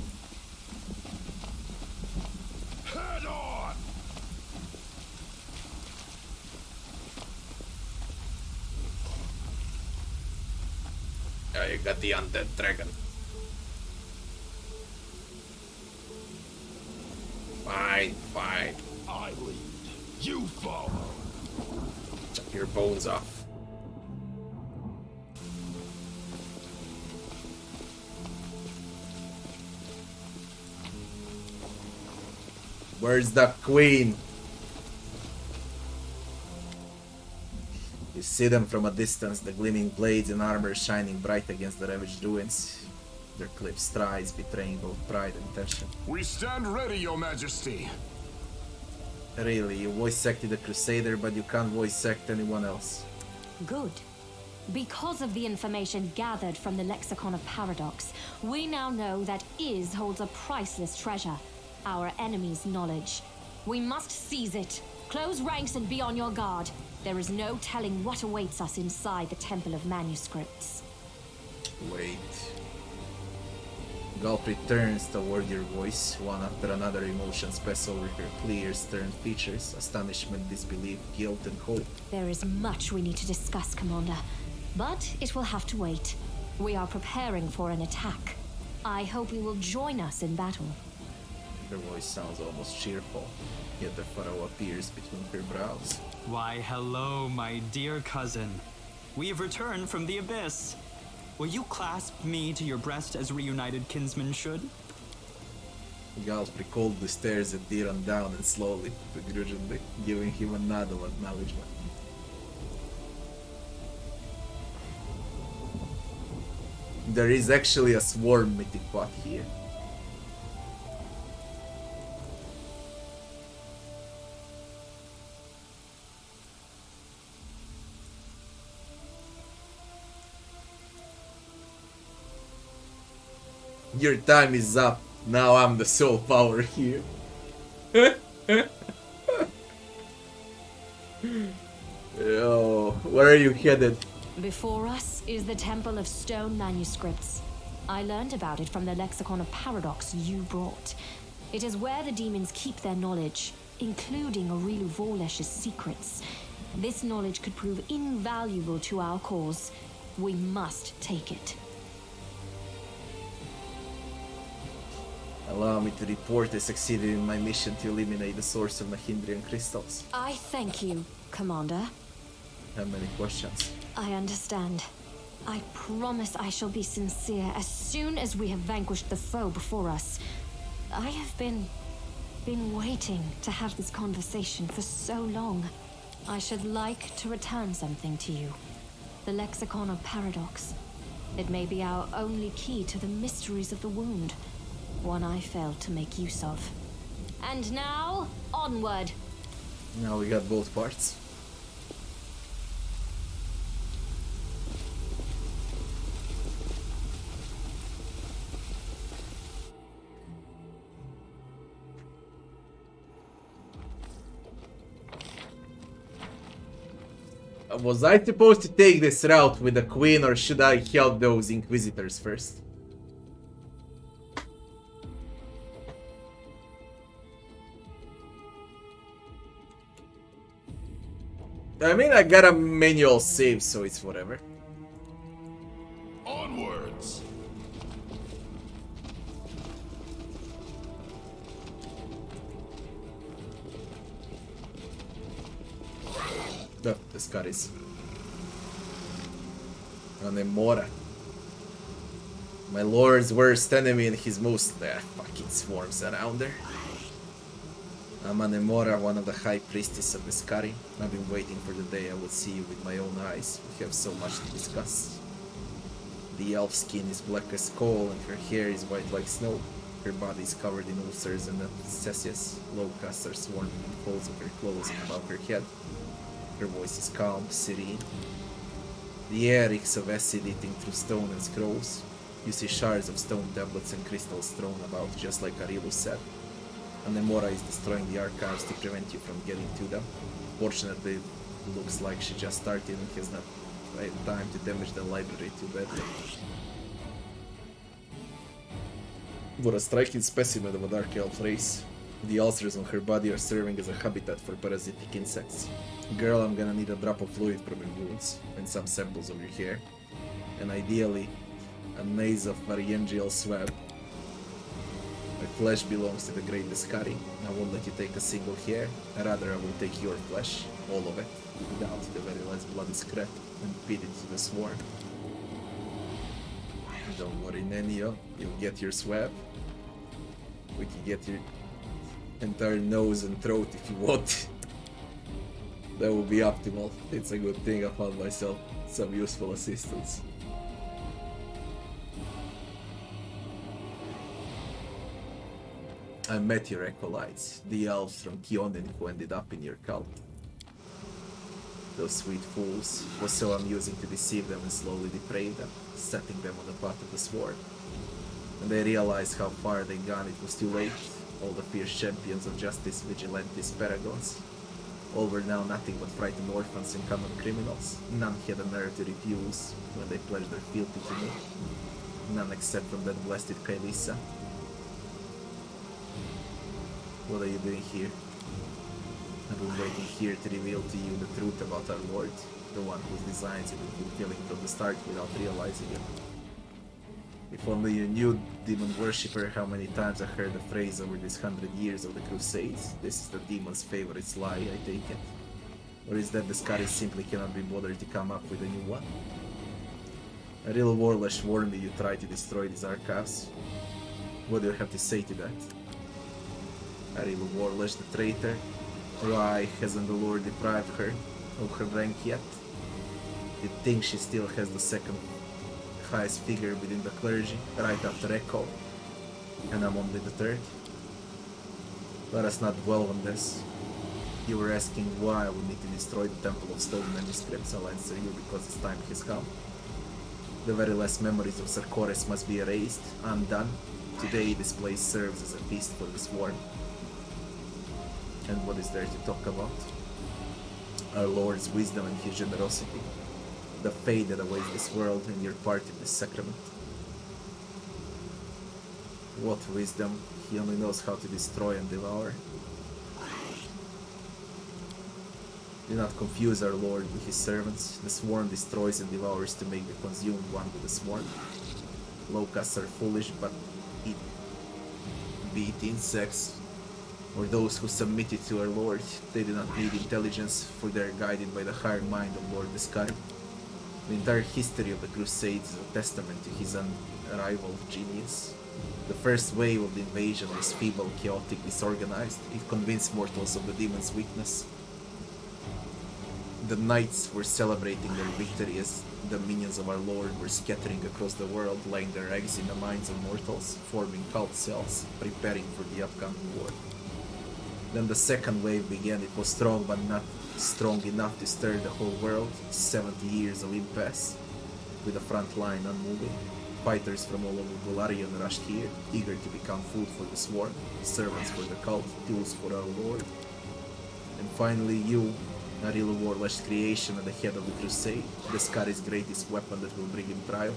Head on! Yeah, you got the undead dragon. Fine, fine. I lead. You follow. Chop your bones off. Where's the queen? You see them from a distance, the gleaming blades and armor shining bright against the ravaged ruins. Their clipped strides betraying both pride and tension. We stand ready, Your Majesty. Really, you voice acted the Crusader, but you can't voice act anyone else. Good. Because of the information gathered from the Lexicon of Paradox, we now know that Iz holds a priceless treasure. Our enemy's knowledge. We must seize it. Close ranks and be on your guard. There is no telling what awaits us inside the Temple of Manuscripts. Wait. Galfrey turns toward your voice, one after another emotions pass over her clear, stern features, astonishment, disbelief, guilt, and hope. There is much we need to discuss, Commander, but it will have to wait. We are preparing for an attack. I hope you will join us in battle. Her voice sounds almost cheerful, yet the furrow appears between her brows. Why, hello, my dear cousin. We have returned from the abyss. Will you clasp me to your breast as reunited kinsmen should? Galfrey coldly stares at Diran down and slowly, begrudgingly, giving him a nod of acknowledgement. There is actually a swarm mythic pot here. Your time is up. Now I'm the sole power here. Yo, where are you headed? Before us is the Temple of Stone Manuscripts. I learned about it from the Lexicon of Paradox you brought. It is where the demons keep their knowledge, including Aurilu Vorlesh's secrets. This knowledge could prove invaluable to our cause. We must take it. Allow me to report I succeeded in my mission to eliminate the source of Mahindrian crystals. I thank you, Commander. Have many questions? I understand. I promise I shall be sincere as soon as we have vanquished the foe before us. I have been waiting to have this conversation for so long. I should like to return something to you. The Lexicon of Paradox. It may be our only key to the mysteries of the wound. One I failed to make use of. And now, onward! Now we got both parts. Was I supposed to take this route with the queen, or should I help those inquisitors first? I mean, I got a manual save, so it's whatever. Onwards! Oh, the Scotties. Anemora. My lord's worst enemy and his most fucking swarms around there. I'm Anemora, one of the high priestess of the Scari. I've been waiting for the day I would see you with my own eyes. We have so much to discuss. The elf skin is black as coal and her hair is white like snow. Her body is covered in ulcers and abscesses. Locusts are swarming in folds of her clothes and above her head. Her voice is calm, serene. The air reeks of acid eating through stone and scrolls. You see shards of stone tablets and crystals thrown about, just like Arilu said. Anemora is destroying the archives to prevent you from getting to them. Fortunately, it looks like she just started and has not had time to damage the library too badly. What a striking specimen of a dark elf race. The ulcers on her body are serving as a habitat for parasitic insects. Girl, I'm gonna need a drop of fluid from your wounds, and some samples of your hair. And ideally, a maze of pharyngeal swab. My flesh belongs to the great Descari. I won't let you take a single hair. Rather, I will take your flesh, all of it, down to the very last bloody scrap, and feed it to the swarm. Don't worry, Nenio, you'll get your swab. We can get your entire nose and throat if you want. That would be optimal. It's a good thing I found myself some useful assistance. I met your acolytes, the elves from Kionin who ended up in your cult. Those sweet fools. It was so amusing to deceive them and slowly deprave them, setting them on the path of the sword. When they realized how far they'd gone, it was too late. All the fierce champions of justice, vigilantes, paragons. All were now nothing but frightened orphans and common criminals. None had a nerve to refuse when they pledged their fealty to me. None except from that blasted Kaelissa. What are you doing here? I've been waiting here to reveal to you the truth about our Lord, the one whose designs you've been fulfilling from the start without realizing it. If only you knew, demon worshipper, how many times I heard the phrase over these 100 years of the Crusades. This is the demon's favorite lie, I take it. Or is that the Scaris simply cannot be bothered to come up with a new one? A real Warlash warned me you tried to destroy these archives. What do you have to say to that? A real Warlash, the traitor? Why hasn't the Lord deprived her of her rank yet? You think she still has the second highest figure within the clergy, right after Echo, and I'm only the third? Let us not dwell on this. You were asking why I would need to destroy the Temple of Stone manuscripts. I'll answer you because its time has come. The very last memories of Sarkores must be erased, undone. Today this place serves as a feast for the swarm. And what is there to talk about? Our Lord's wisdom and his generosity. The fate that awaits this world and your part in this sacrament. What wisdom? He only knows how to destroy and devour. Do not confuse our Lord with his servants. The swarm destroys and devours to make the consumed one with the swarm. Locusts are foolish, but be it insects or those who submitted to our Lord, they do not need intelligence, for they are guided by the higher mind of Lord Descartes. The entire history of the Crusades is a testament to his unrivaled genius. The first wave of the invasion was feeble, chaotic, disorganized. It convinced mortals of the demon's weakness. The knights were celebrating their victory as The minions of our lord were scattering across the world, laying their eggs in the minds of mortals, forming cult cells, preparing for the upcoming war. Then the second wave began. It was strong but not strong enough to stir the whole world. 70 years of impasse, with the front line unmoving. Fighters from all over Golarion rushed here, eager to become food for the swarm, servants for the cult, tools for our lord. And finally you, Arilu Warlash creation at the head of the crusade, the Scari's greatest weapon that will bring him triumph.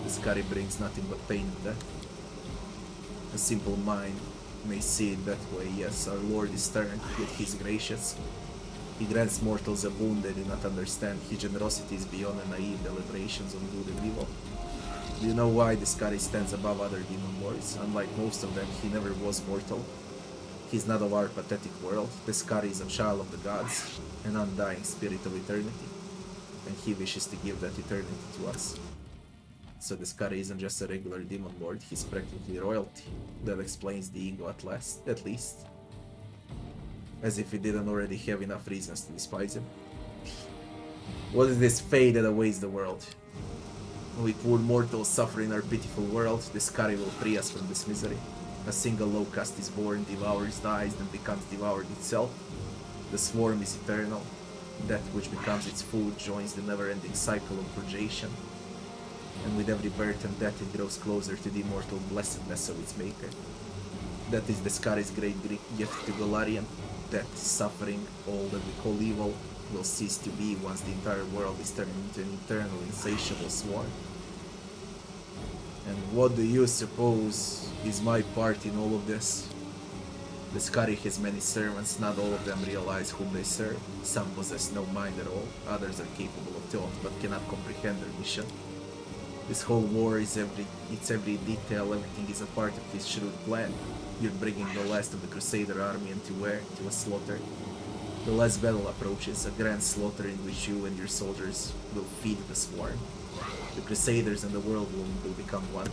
The Scari brings nothing but pain and death. A simple mind may see it that way. Yes, our lord is stern, yet he is gracious. He grants mortals a boon they do not understand. His generosity is beyond the naive deliberations on good and evil. Do you know why the Scari stands above other demon lords? Unlike most of them, he never was mortal. He's not of our pathetic world. The Scari is a child of the gods, an undying spirit of eternity, and he wishes to give that eternity to us. So the Scari isn't just a regular demon lord, he's practically royalty. That explains the ego at least. As if we didn't already have enough reasons to despise him. What is this fate that awaits the world? We poor mortals suffer in our pitiful world. The Scari will free us from this misery. A single locust is born, devours, dies, then becomes devoured itself. The swarm is eternal. That which becomes its food joins the never-ending cycle of purgation. And with every birth and death it grows closer to the immortal blessedness of its maker. That is the Scari's great gift to Golarion. Death, suffering, all that we call evil, will cease to be once the entire world is turned into an eternal, insatiable swarm. And what do you suppose is my part in all of this? The Scari has many servants, not all of them realize whom they serve. Some possess no mind at all, others are capable of thought but cannot comprehend their mission. This whole war is every detail, everything is a part of his shrewd plan. You're bringing the last of the Crusader army into where? To a slaughter. The last battle approaches, a grand slaughter in which you and your soldiers will feed the swarm. The Crusaders and the world will become one.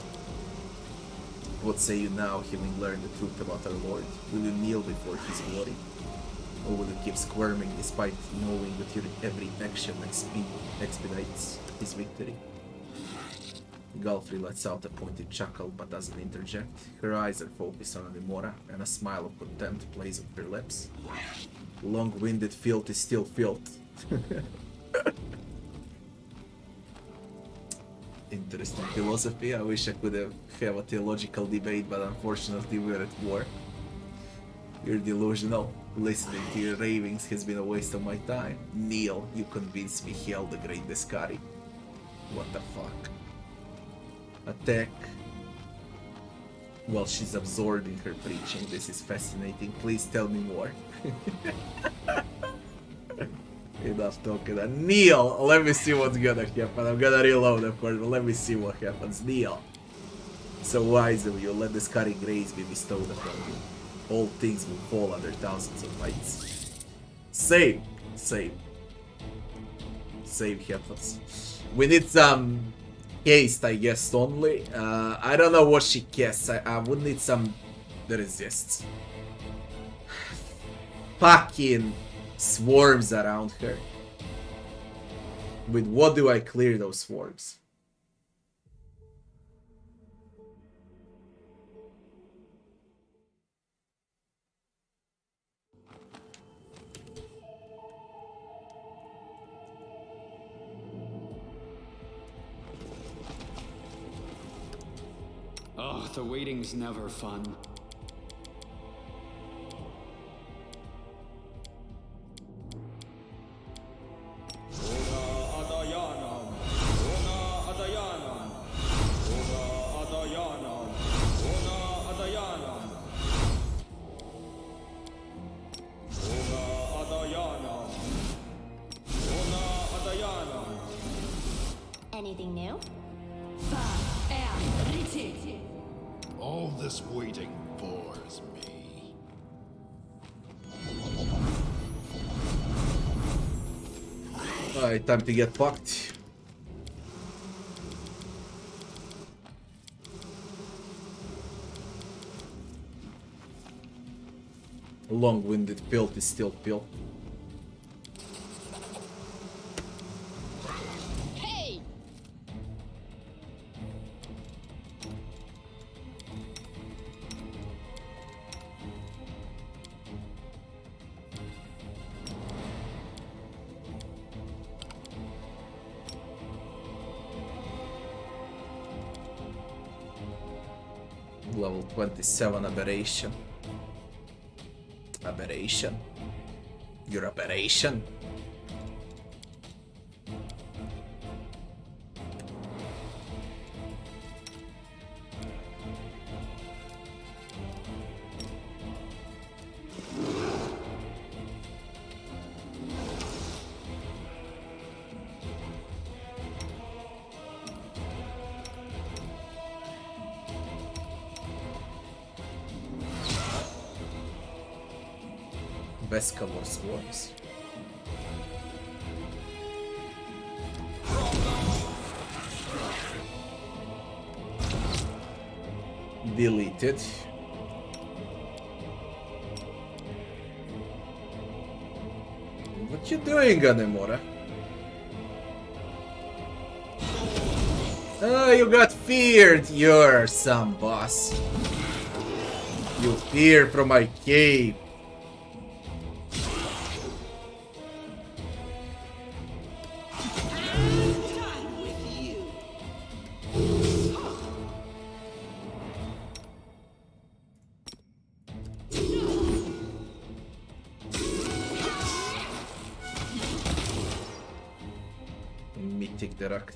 What say you now, having learned the truth about our Lord? Will you kneel before his glory? Or will you keep squirming despite knowing that your every action expedites his victory? Galfrey lets out a pointed chuckle but doesn't interject. Her eyes are focused on Anemora, and a smile of contempt plays on her lips. Long-winded filth is still filth. Interesting philosophy. I wish I could have a theological debate, but unfortunately we're at war. You're delusional. Listening to your ravings has been a waste of my time. Kneel, you convinced me Hel the Great Descari. What the fuck? Attack. While she's absorbed in her preaching. This is fascinating. Please tell me more. Enough talking. Kneel! Let me see what's gonna happen. I'm gonna reload, of course, but let me see what happens. Kneel. So wise of you, let the Scari grace be bestowed upon you. All things will fall under thousands of lights. Save! Save. Save happens. We need some haste, I guess, only. I don't know what she casts. I would need some resists. Fucking swarms around her. With what do I clear those swarms? Oh, the waiting's never fun. Anything new? All this waiting bores me. Alright, time to get fucked. Long-winded filth is still filth. Level 27 aberration. Aberration? Your aberration? Vescavor swarms. Deleted. What you doing, Anemora? Oh, you got feared. You're some boss. You fear from my cave. Mythic Direct.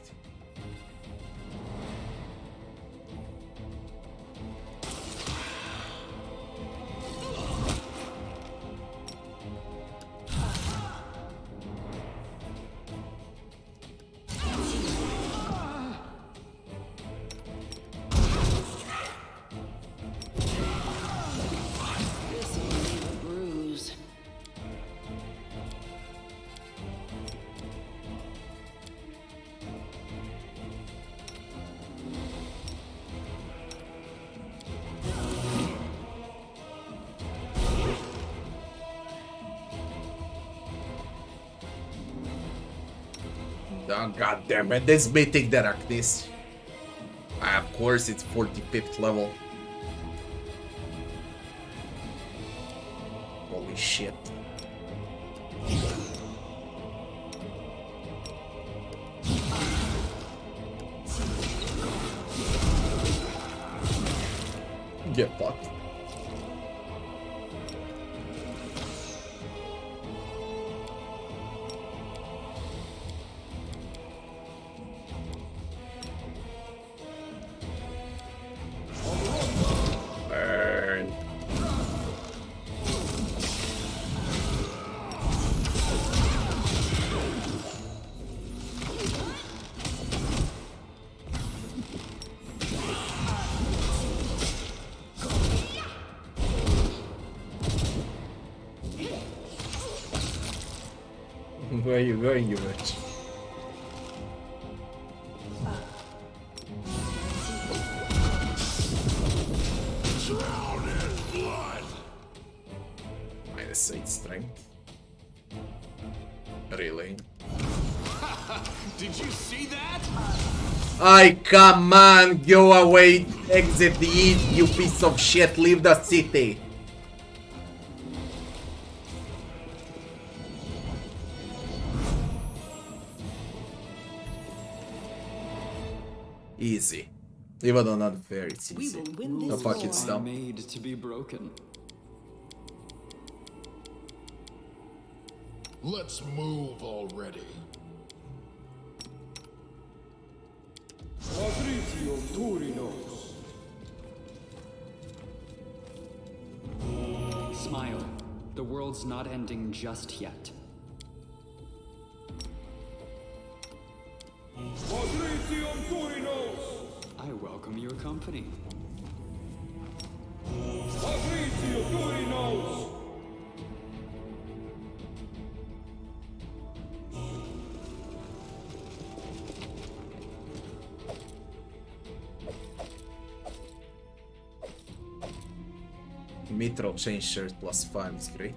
Oh, god damn it, this Mythic Darkness. Of course, it's 45th level. Holy shit. Get fucked. Burn. Where are you going, you bitch? -8 strength. Really? Did you see that? I come on, go away, exit the east, you piece of shit, leave the city. Easy. Even on unfair, it's easy. No fucking stomp. Made to be broken. Let's move already. Smile. The world's not ending just yet. I welcome your company. Mithril chain shirt +5 is great.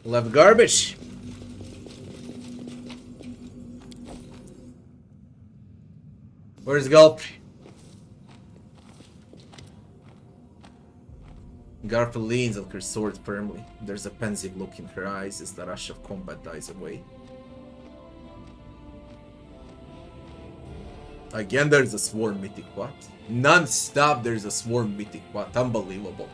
Left garbage. Where's Gulp? Garfield leans on her sword firmly. There's a pensive look in her eyes as the rush of combat dies away. Again, there's a swarm mythic what? Non-stop there's a swarm mythic what? Unbelievable.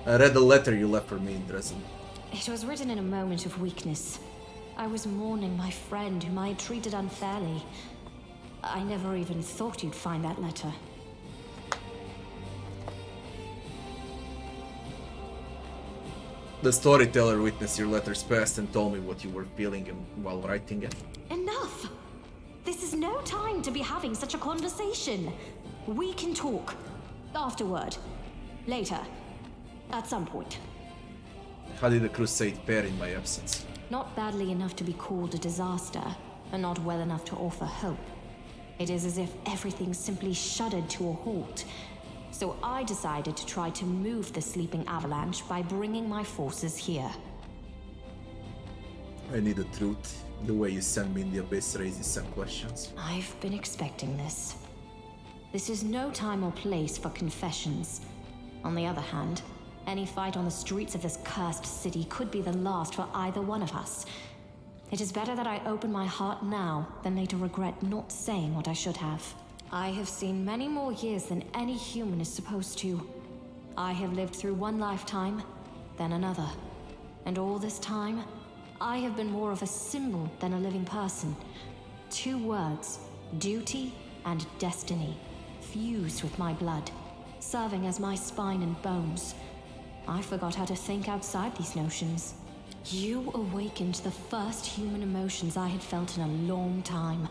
I read the letter you left for me in Dresden. It was written in a moment of weakness. I was mourning my friend whom I had treated unfairly. I never even thought you'd find that letter. The storyteller witnessed your letters past and told me what you were feeling while writing it. Enough! This is no time to be having such a conversation. We can talk. Afterward. Later. At some point. How did the crusade fare in my absence? Not badly enough to be called a disaster, and not well enough to offer hope. It is as if everything simply shuddered to a halt. So I decided to try to move the sleeping avalanche by bringing my forces here. I need the truth. The way you send me in the abyss raises some questions. I've been expecting this. This is no time or place for confessions. On the other hand, any fight on the streets of this cursed city could be the last for either one of us. It is better that I open my heart now than later regret not saying what I should have. I have seen many more years than any human is supposed to. I have lived through one lifetime, then another. And all this time, I have been more of a symbol than a living person. 2 words, duty and destiny, fused with my blood, serving as my spine and bones. I forgot how to think outside these notions. You awakened the first human emotions I had felt in a long time.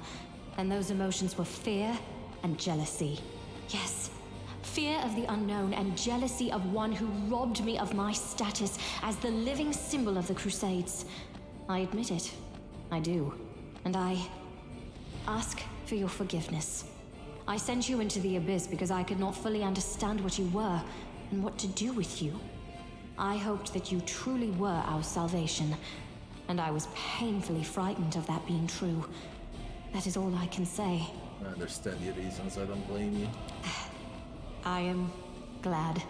And those emotions were fear and jealousy. Yes, fear of the unknown and jealousy of one who robbed me of my status as the living symbol of the Crusades. I admit it. I do. And I ask for your forgiveness. I sent you into the abyss because I could not fully understand what you were and what to do with you. I hoped that you truly were our salvation, and I was painfully frightened of that being true. That is all I can say. I understand your reasons, I don't blame you. I am glad.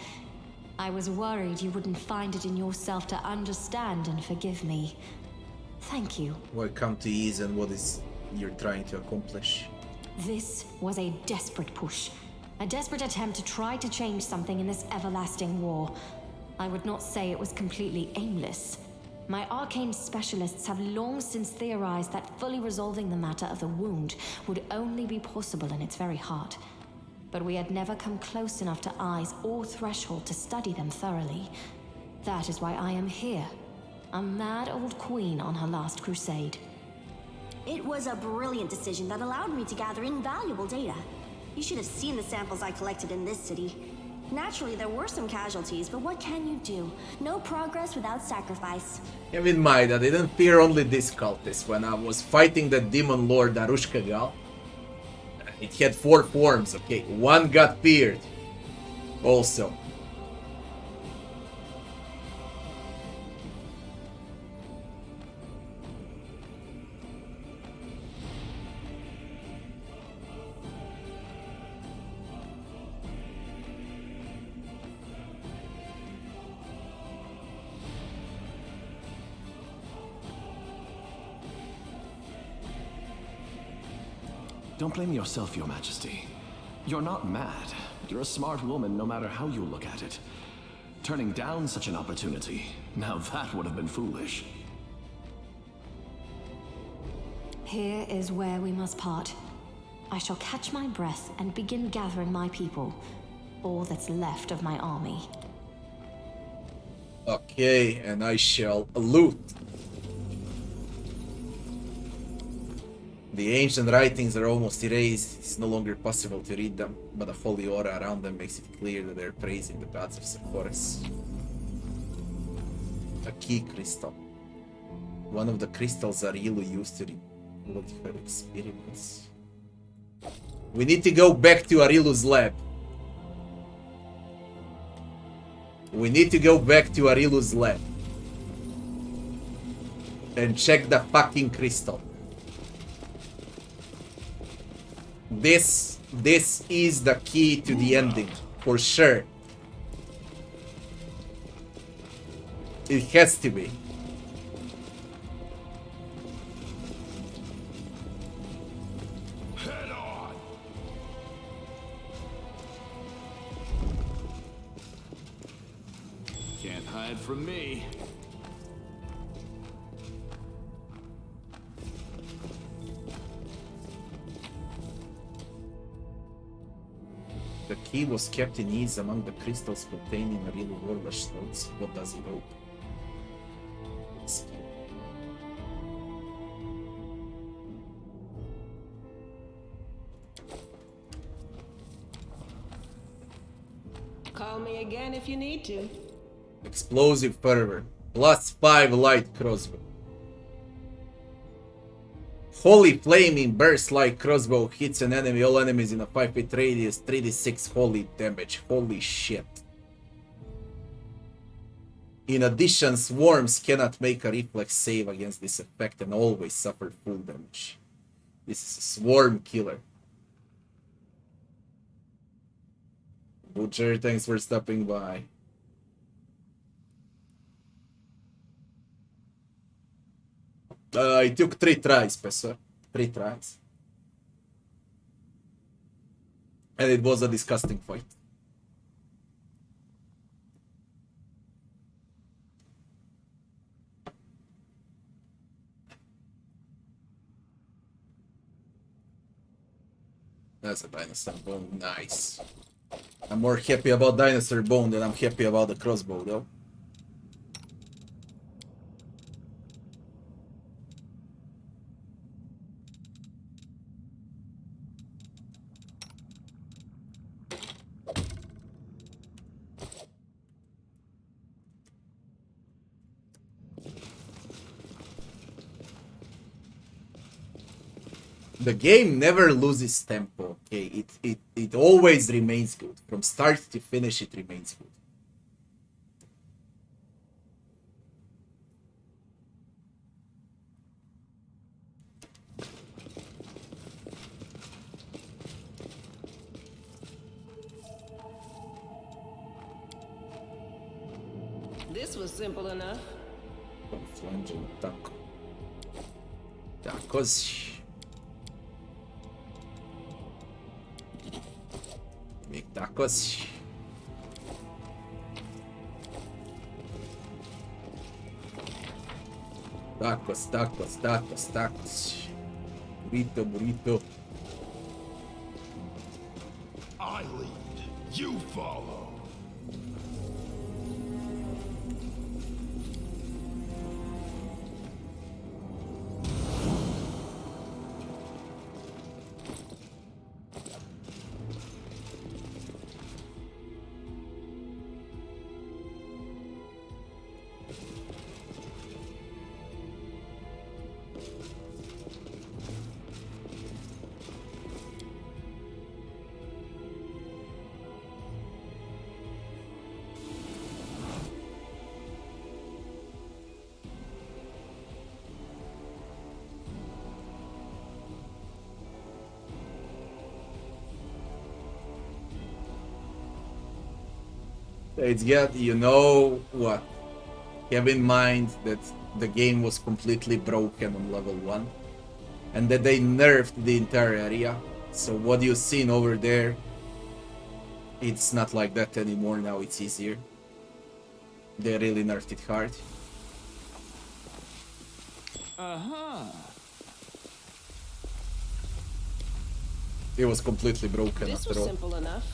I was worried you wouldn't find it in yourself to understand and forgive me. Thank you. Why come to ease and what is you're trying to accomplish? This was a desperate push. A desperate attempt to try to change something in this everlasting war. I would not say it was completely aimless. My arcane specialists have long since theorized that fully resolving the matter of the wound would only be possible in its very heart. But we had never come close enough to eyes or threshold to study them thoroughly. That is why I am here, a mad old queen on her last crusade. It was a brilliant decision that allowed me to gather invaluable data. You should have seen the samples I collected in this city. Naturally, there were some casualties, but what can you do? No progress without sacrifice. Have in mind, I didn't fear only this cultist. When I was fighting the demon lord Arushkagal, it had 4 forms, okay? 1 got feared. Also. Don't blame yourself, Your Majesty. You're not mad. You're a smart woman no matter how you look at it. Turning down such an opportunity, now that would have been foolish. Here is where we must part. I shall catch my breath and begin gathering my people. All that's left of my army. Okay, and I shall loot. The ancient writings are almost erased. It's no longer possible to read them, but the holy aura around them makes it clear that they're praising the gods of Sephoris. A key crystal. One of the crystals Arilu used to record her experience. We need to go back to Arilu's lab. We need to go back to Arilu's lab. And check the fucking crystal. This is the key to the ending, for sure. It has to be. Head on. Can't hide from me. The key was kept in ease among the crystals containing a real warlush notes. What does it open? Call me again if you need to. Explosive fervor. +5 light crossbow. Holy flaming burst light crossbow hits an enemy. All enemies in a 5 feet radius. 3d6 holy damage. Holy shit. In addition, swarms cannot make a reflex save against this effect and always suffer full damage. This is a swarm killer. Butcher, thanks for stopping by. It took 3 tries, Pesor. 3 tries. And it was a disgusting fight. That's a dinosaur bone. Nice. I'm more happy about dinosaur bone than I'm happy about the crossbow, though. The game never loses tempo, okay? It always remains good. From start to finish, it remains good. This was simple enough. Flange and taco. Tacos. Make tacos. Tacos, tacos, tacos, tacos. Burrito, burrito. I lead, you follow. It's good, you know what? Have in mind that the game was completely broken on level 1 and that they nerfed the entire area. So what you've seen over there, it's not like that anymore. Now it's easier. They really nerfed it hard. It was completely broken This after was all. simple enough.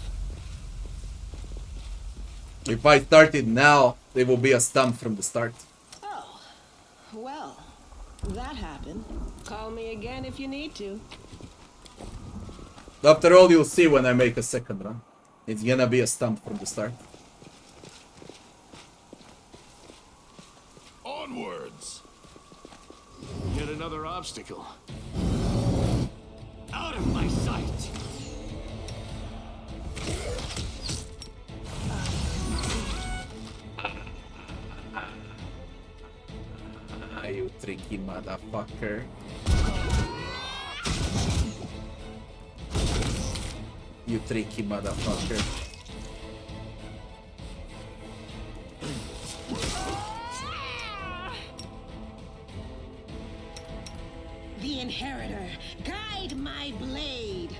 If I started now, there will be a stomp from the start. Oh, well, that happened. Call me again if you need to. After all, you'll see when I make a second run. It's gonna be a stomp from the start. Onwards. Yet another obstacle. Out of my sight! Motherfucker. You tricky motherfucker. The Inheritor, guide my blade.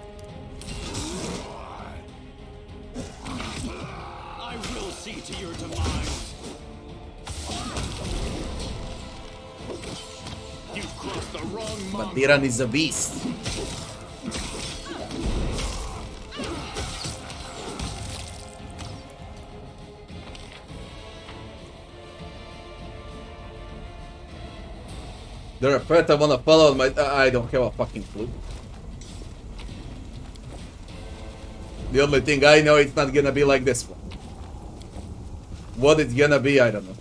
I will see to your demise. You've crossed the wrong But monk. Diran is a beast. There a pet I wanna follow my. I don't have a fucking clue. The only thing I know, it's not gonna be like this one. What it's gonna be, I don't know.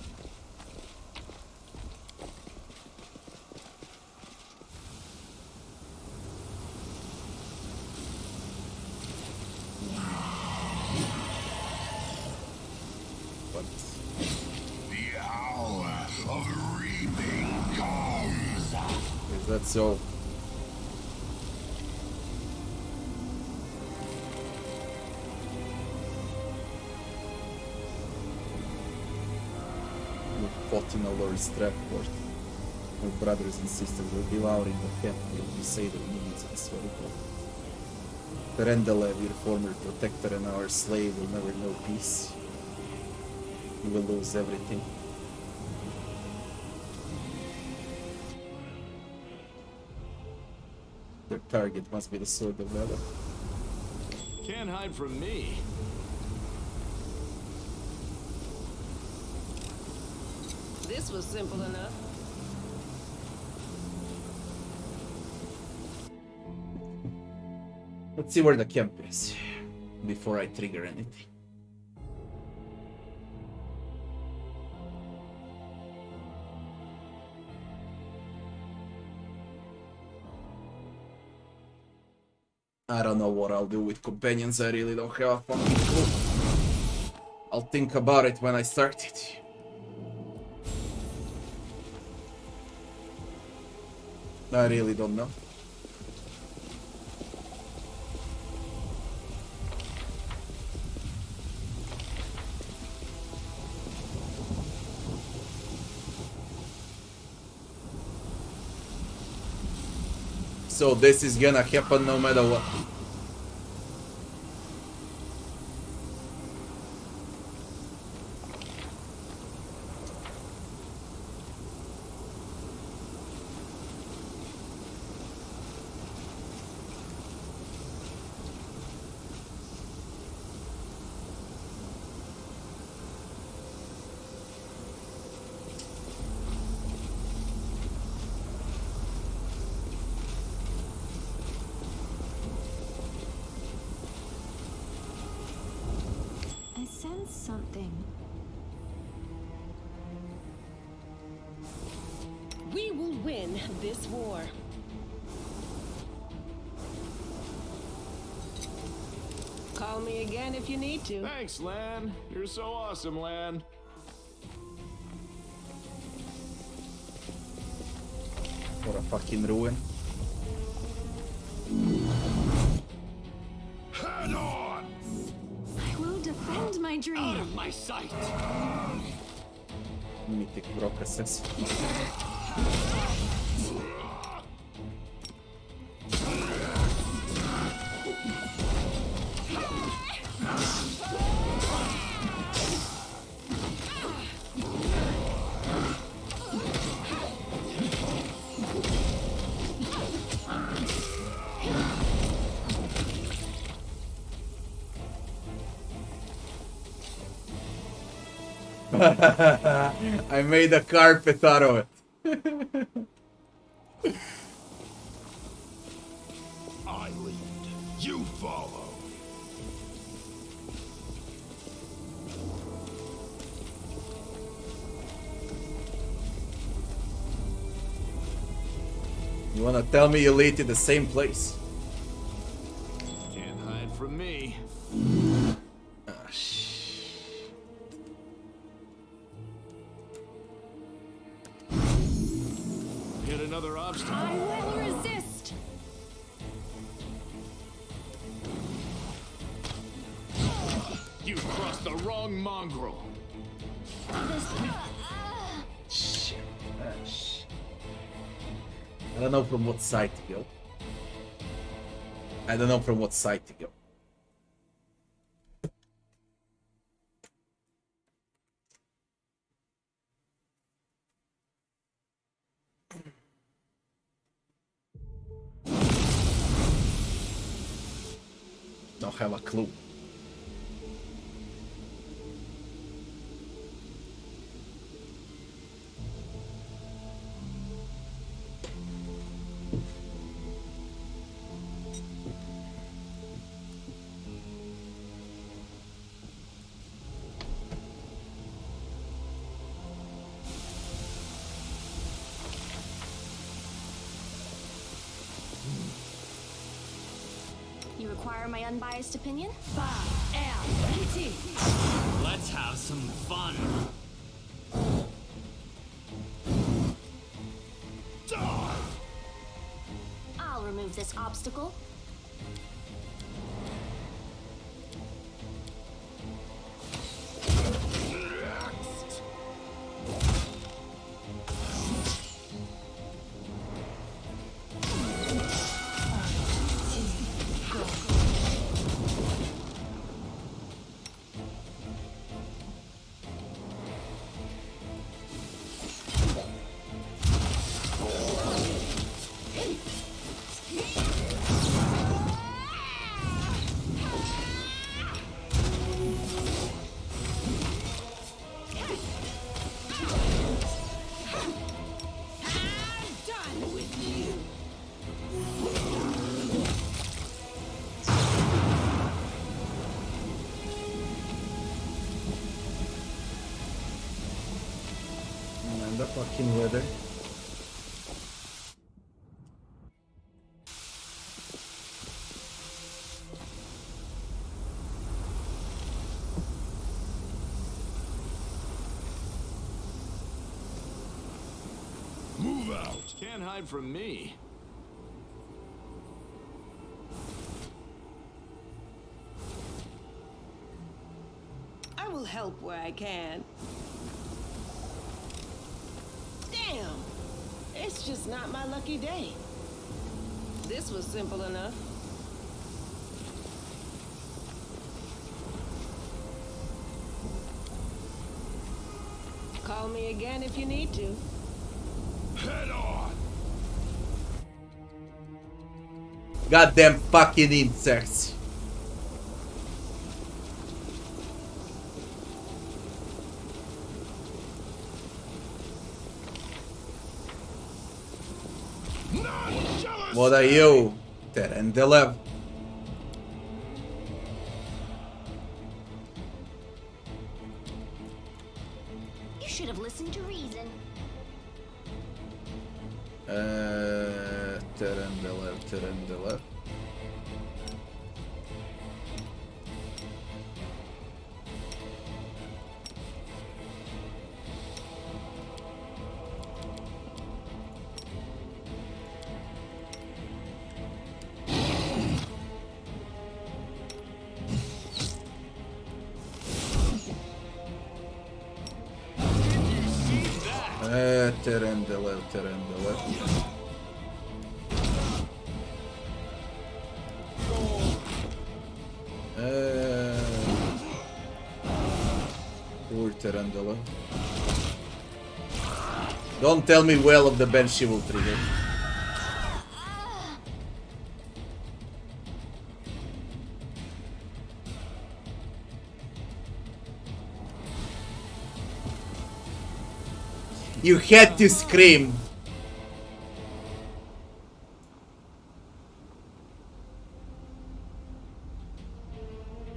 What? The hour of reaping comes. Is that so? We fought in a Lord's Trapport. My brothers and sisters will be loud in the camp. We will say their needs and swear it. Rendelev, your former protector and our slave, will never know peace. You will lose everything. Their target must be the Sword of Valor. Can't hide from me. This was simple enough. Let's see where the camp is before I trigger anything. I don't know what I'll do with companions. I really don't have a fucking clue. I'll think about it when I start it. I really don't know. So this is gonna happen no matter what. I sense something. We will win this war. Call me again if you need to. Thanks, Lan. You're so awesome, Lan. What a fucking ruin. Head on! I will defend my Out dream. of my sight. Mythic Brocasses. I made a carpet out of it. I lead. You follow. You wanna tell me you lead to the same place? Can't hide from me. Ah, Hit You crossed the wrong mongrel. Shit. I don't know from what side to go. I don't know from what side to go. Don't have a clue. You require my unbiased opinion? Let's have some fun. I'll remove this obstacle. And the fucking weather. Move out. Can't hide from me. I will help where I can. Damn! It's just not my lucky day. This was simple enough. Call me again if you need to. Head on. Goddamn fucking insects. What are you? Terendelev. You should have listened to reason. Terendelev. Terendelev. Poor Terendelev. Don't tell me well of the bench she will trigger. You had to scream.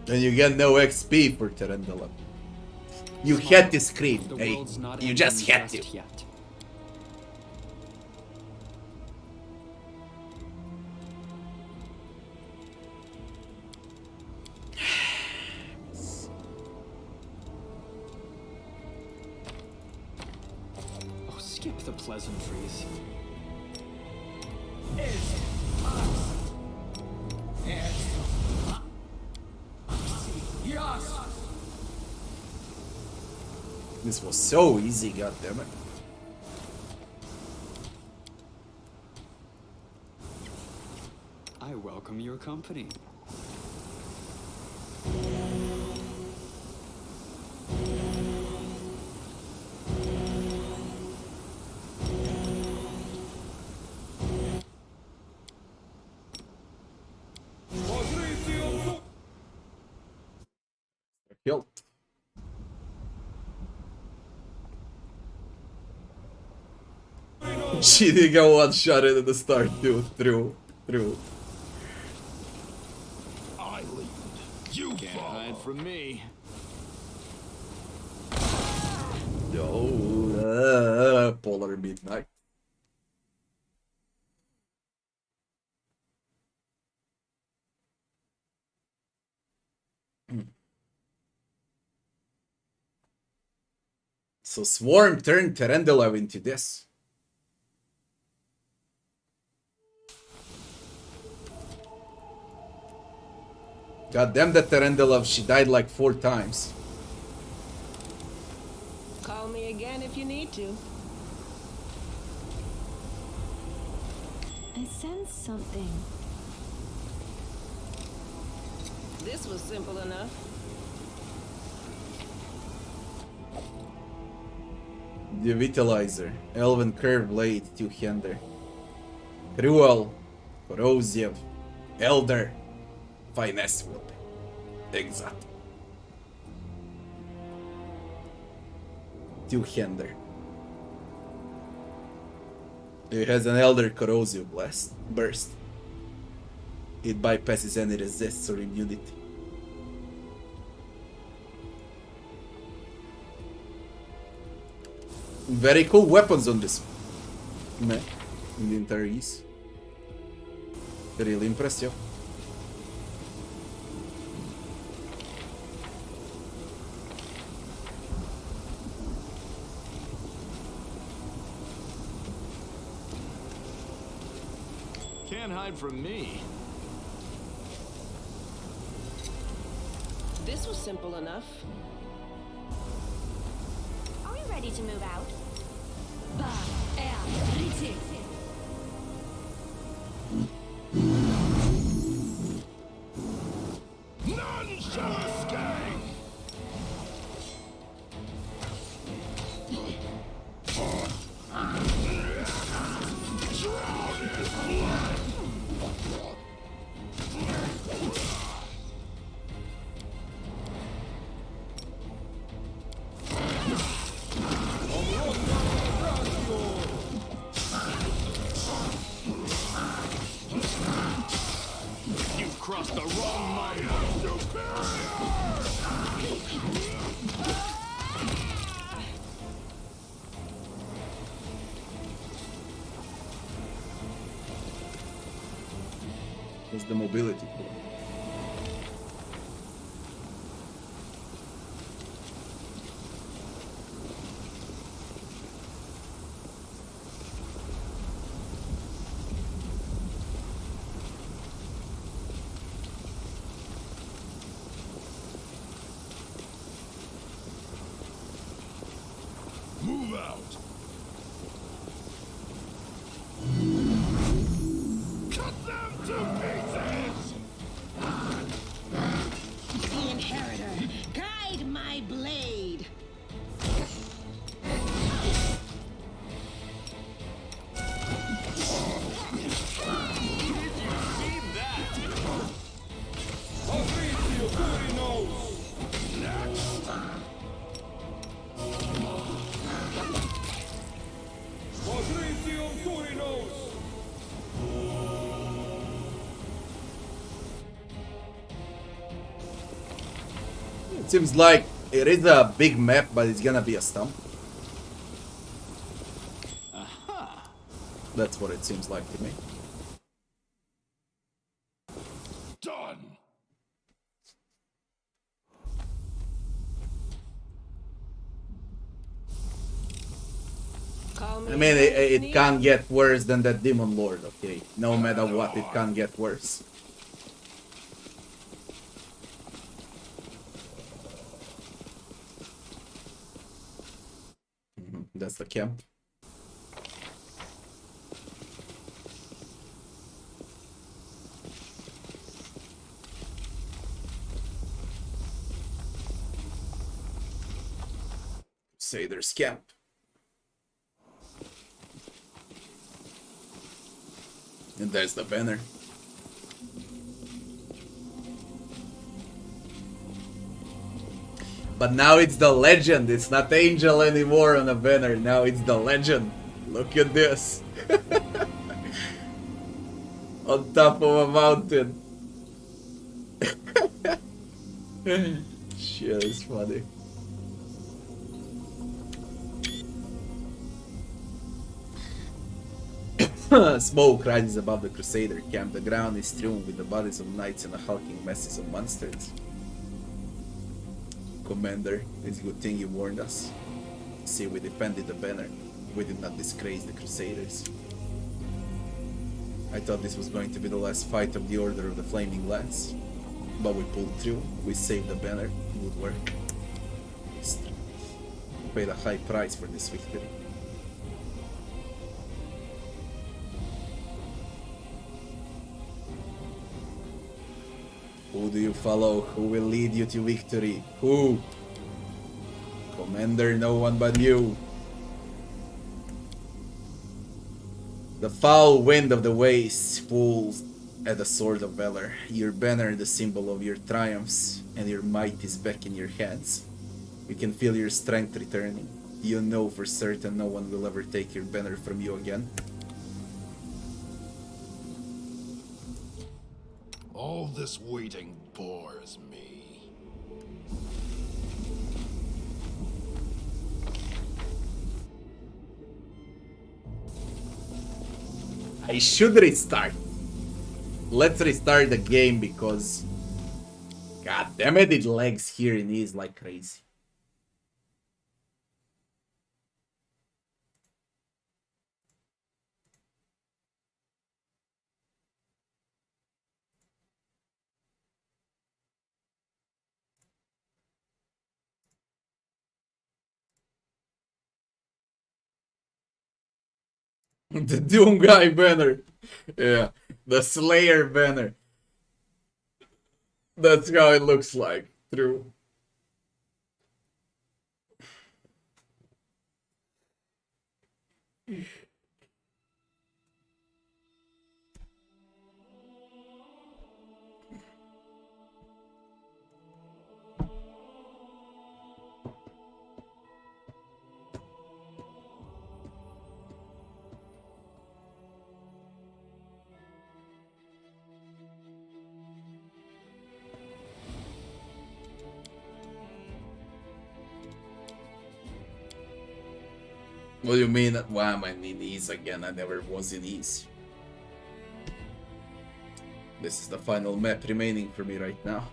And you get no XP for Terendelev. You had to scream. Hey, you just had to. Yet. Oh, skip the pleasantries. Yes. This was so easy, goddammit. I welcome your company. Killed. She did get one shot at the start, dude. True. I lead. You Can't hide from me. Yo, Polar Midnight. So Swarm turned Terendelev into this. God damn that Terendelev, she died like 4 times. Call me again if you need to. I sense something. This was simple enough. The Vitalizer, Elven Curve Blade, Two-Hander. Cruel, Corrosive, Elder, Finesse Whip. Exact. Two-Hander. It has an Elder Corrosive Burst. It bypasses any resists or immunity. Very cool weapons on this map in the entire East. Really impressive. Can't hide from me. This was simple enough. Are we ready to move out? None shall escape! You've crossed the wrong line. What's the mobility? Move out! Cut them to pieces! The Inheritor, guide my blade. It seems like it is a big map, but it's gonna be a stump. That's what it seems like to me. Done! Call me I mean, again if you it need can't to. get worse than that Demon Lord, okay? No matter what, it can't get worse. That's the camp. Say there's camp. And there's the banner. But now it's the legend. It's not Angel anymore on the banner. Now it's the legend. Look at this. On top of a mountain. Shit, it's funny. Smoke rises above the Crusader camp. The ground is strewn with the bodies of knights and the hulking masses of monsters. Commander, it's a good thing you warned us. See, we defended the banner. We did not disgrace the Crusaders. I thought this was going to be the last fight of the Order of the Flaming Lance. But we pulled through. We saved the banner. Good work. We paid a high price for this victory. Who do you follow? Who will lead you to victory? Who? Commander, no one but you. The foul wind of the waste pulls at the sword of valor. Your banner, the symbol of your triumphs, and your might is back in your hands. You can feel your strength returning. You know for certain no one will ever take your banner from you again. All this waiting bores me. I should restart. Let's restart the game because god damn it, it lags here and is like crazy. The Doom Guy banner. Yeah, the Slayer banner. That's how it looks like. True. What do you mean? Why am I in Ease again? I never was in Ease. This is the final map remaining for me right now.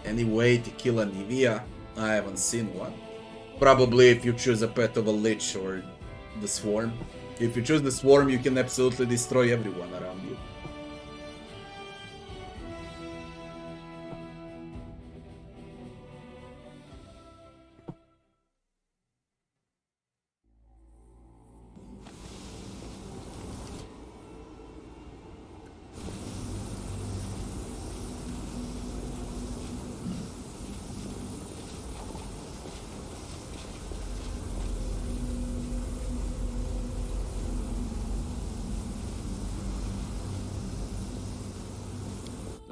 Any way to kill a Nivea? I haven't seen one. Probably if you choose a pet of a Lich or the Swarm. If you choose the Swarm, you can absolutely destroy everyone around you.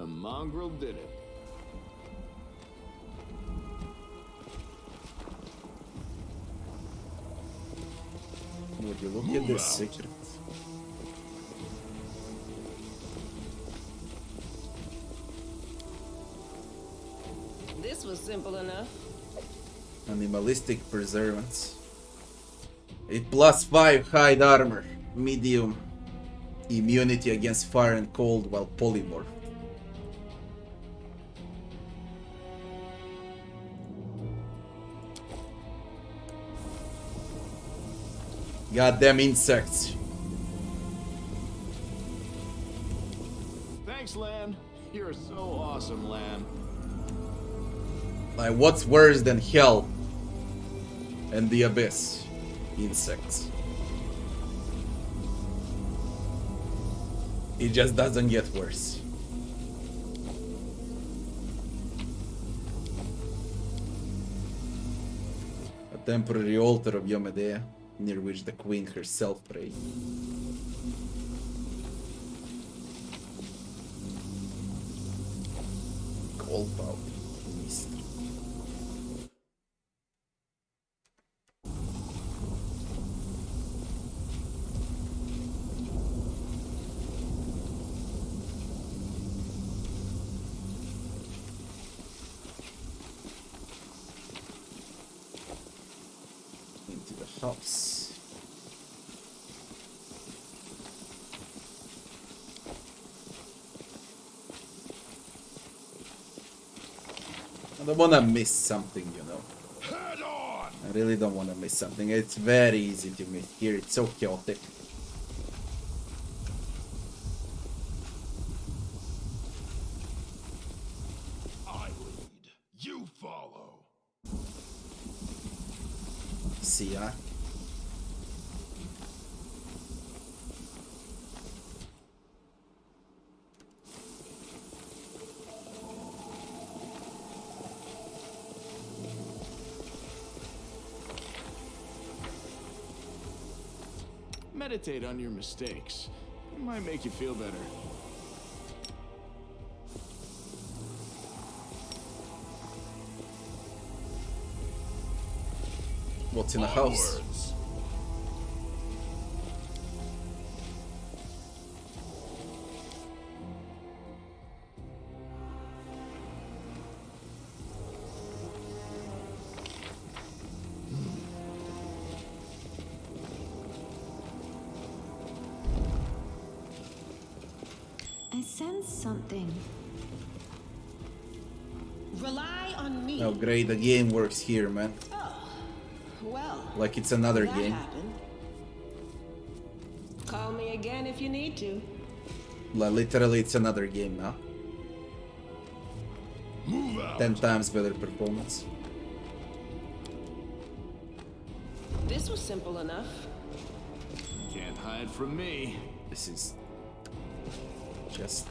Mongrel did it. Would you look at this secret? This was simple enough. Animalistic Preservance. It +5 hide armor, medium immunity against fire and cold while polymorph. Goddamn insects. Thanks, Lan. You're so awesome, Lan. Like, what's worse than hell? And the abyss. Insects. It just doesn't get worse. A temporary altar of Yomedea, near which the queen herself prayed. Cold powder. Mist. Into the house. I don't wanna miss something, you know. Head on! I really don't wanna miss something. It's very easy to miss here. It's so chaotic. I lead. You follow. See ya. Meditate on your mistakes. It might make you feel better. What's in the house? Onwards. I sense something. Rely on me. Oh great, the game works here, man. Well, Like it's another that game. happened. Call me again if you need to. Literally, it's another game now. Move out. 10 times better performance. This was simple enough. Can't hide from me. This is just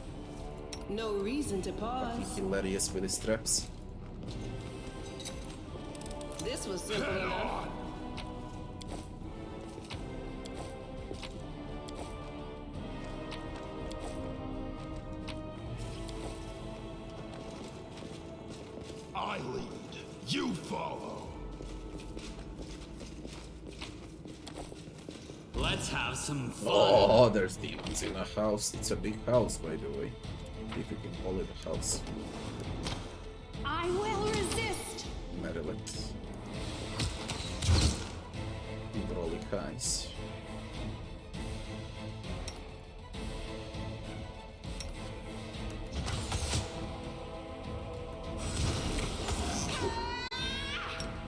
No reason to fucking pause. hilarious with his traps. This was simple enough. I lead. You follow. Let's have some fun. Oh, there's demons in a house. It's a big house, by the way. If you can call it a house. I will resist. Metallic. Hydraulic eyes.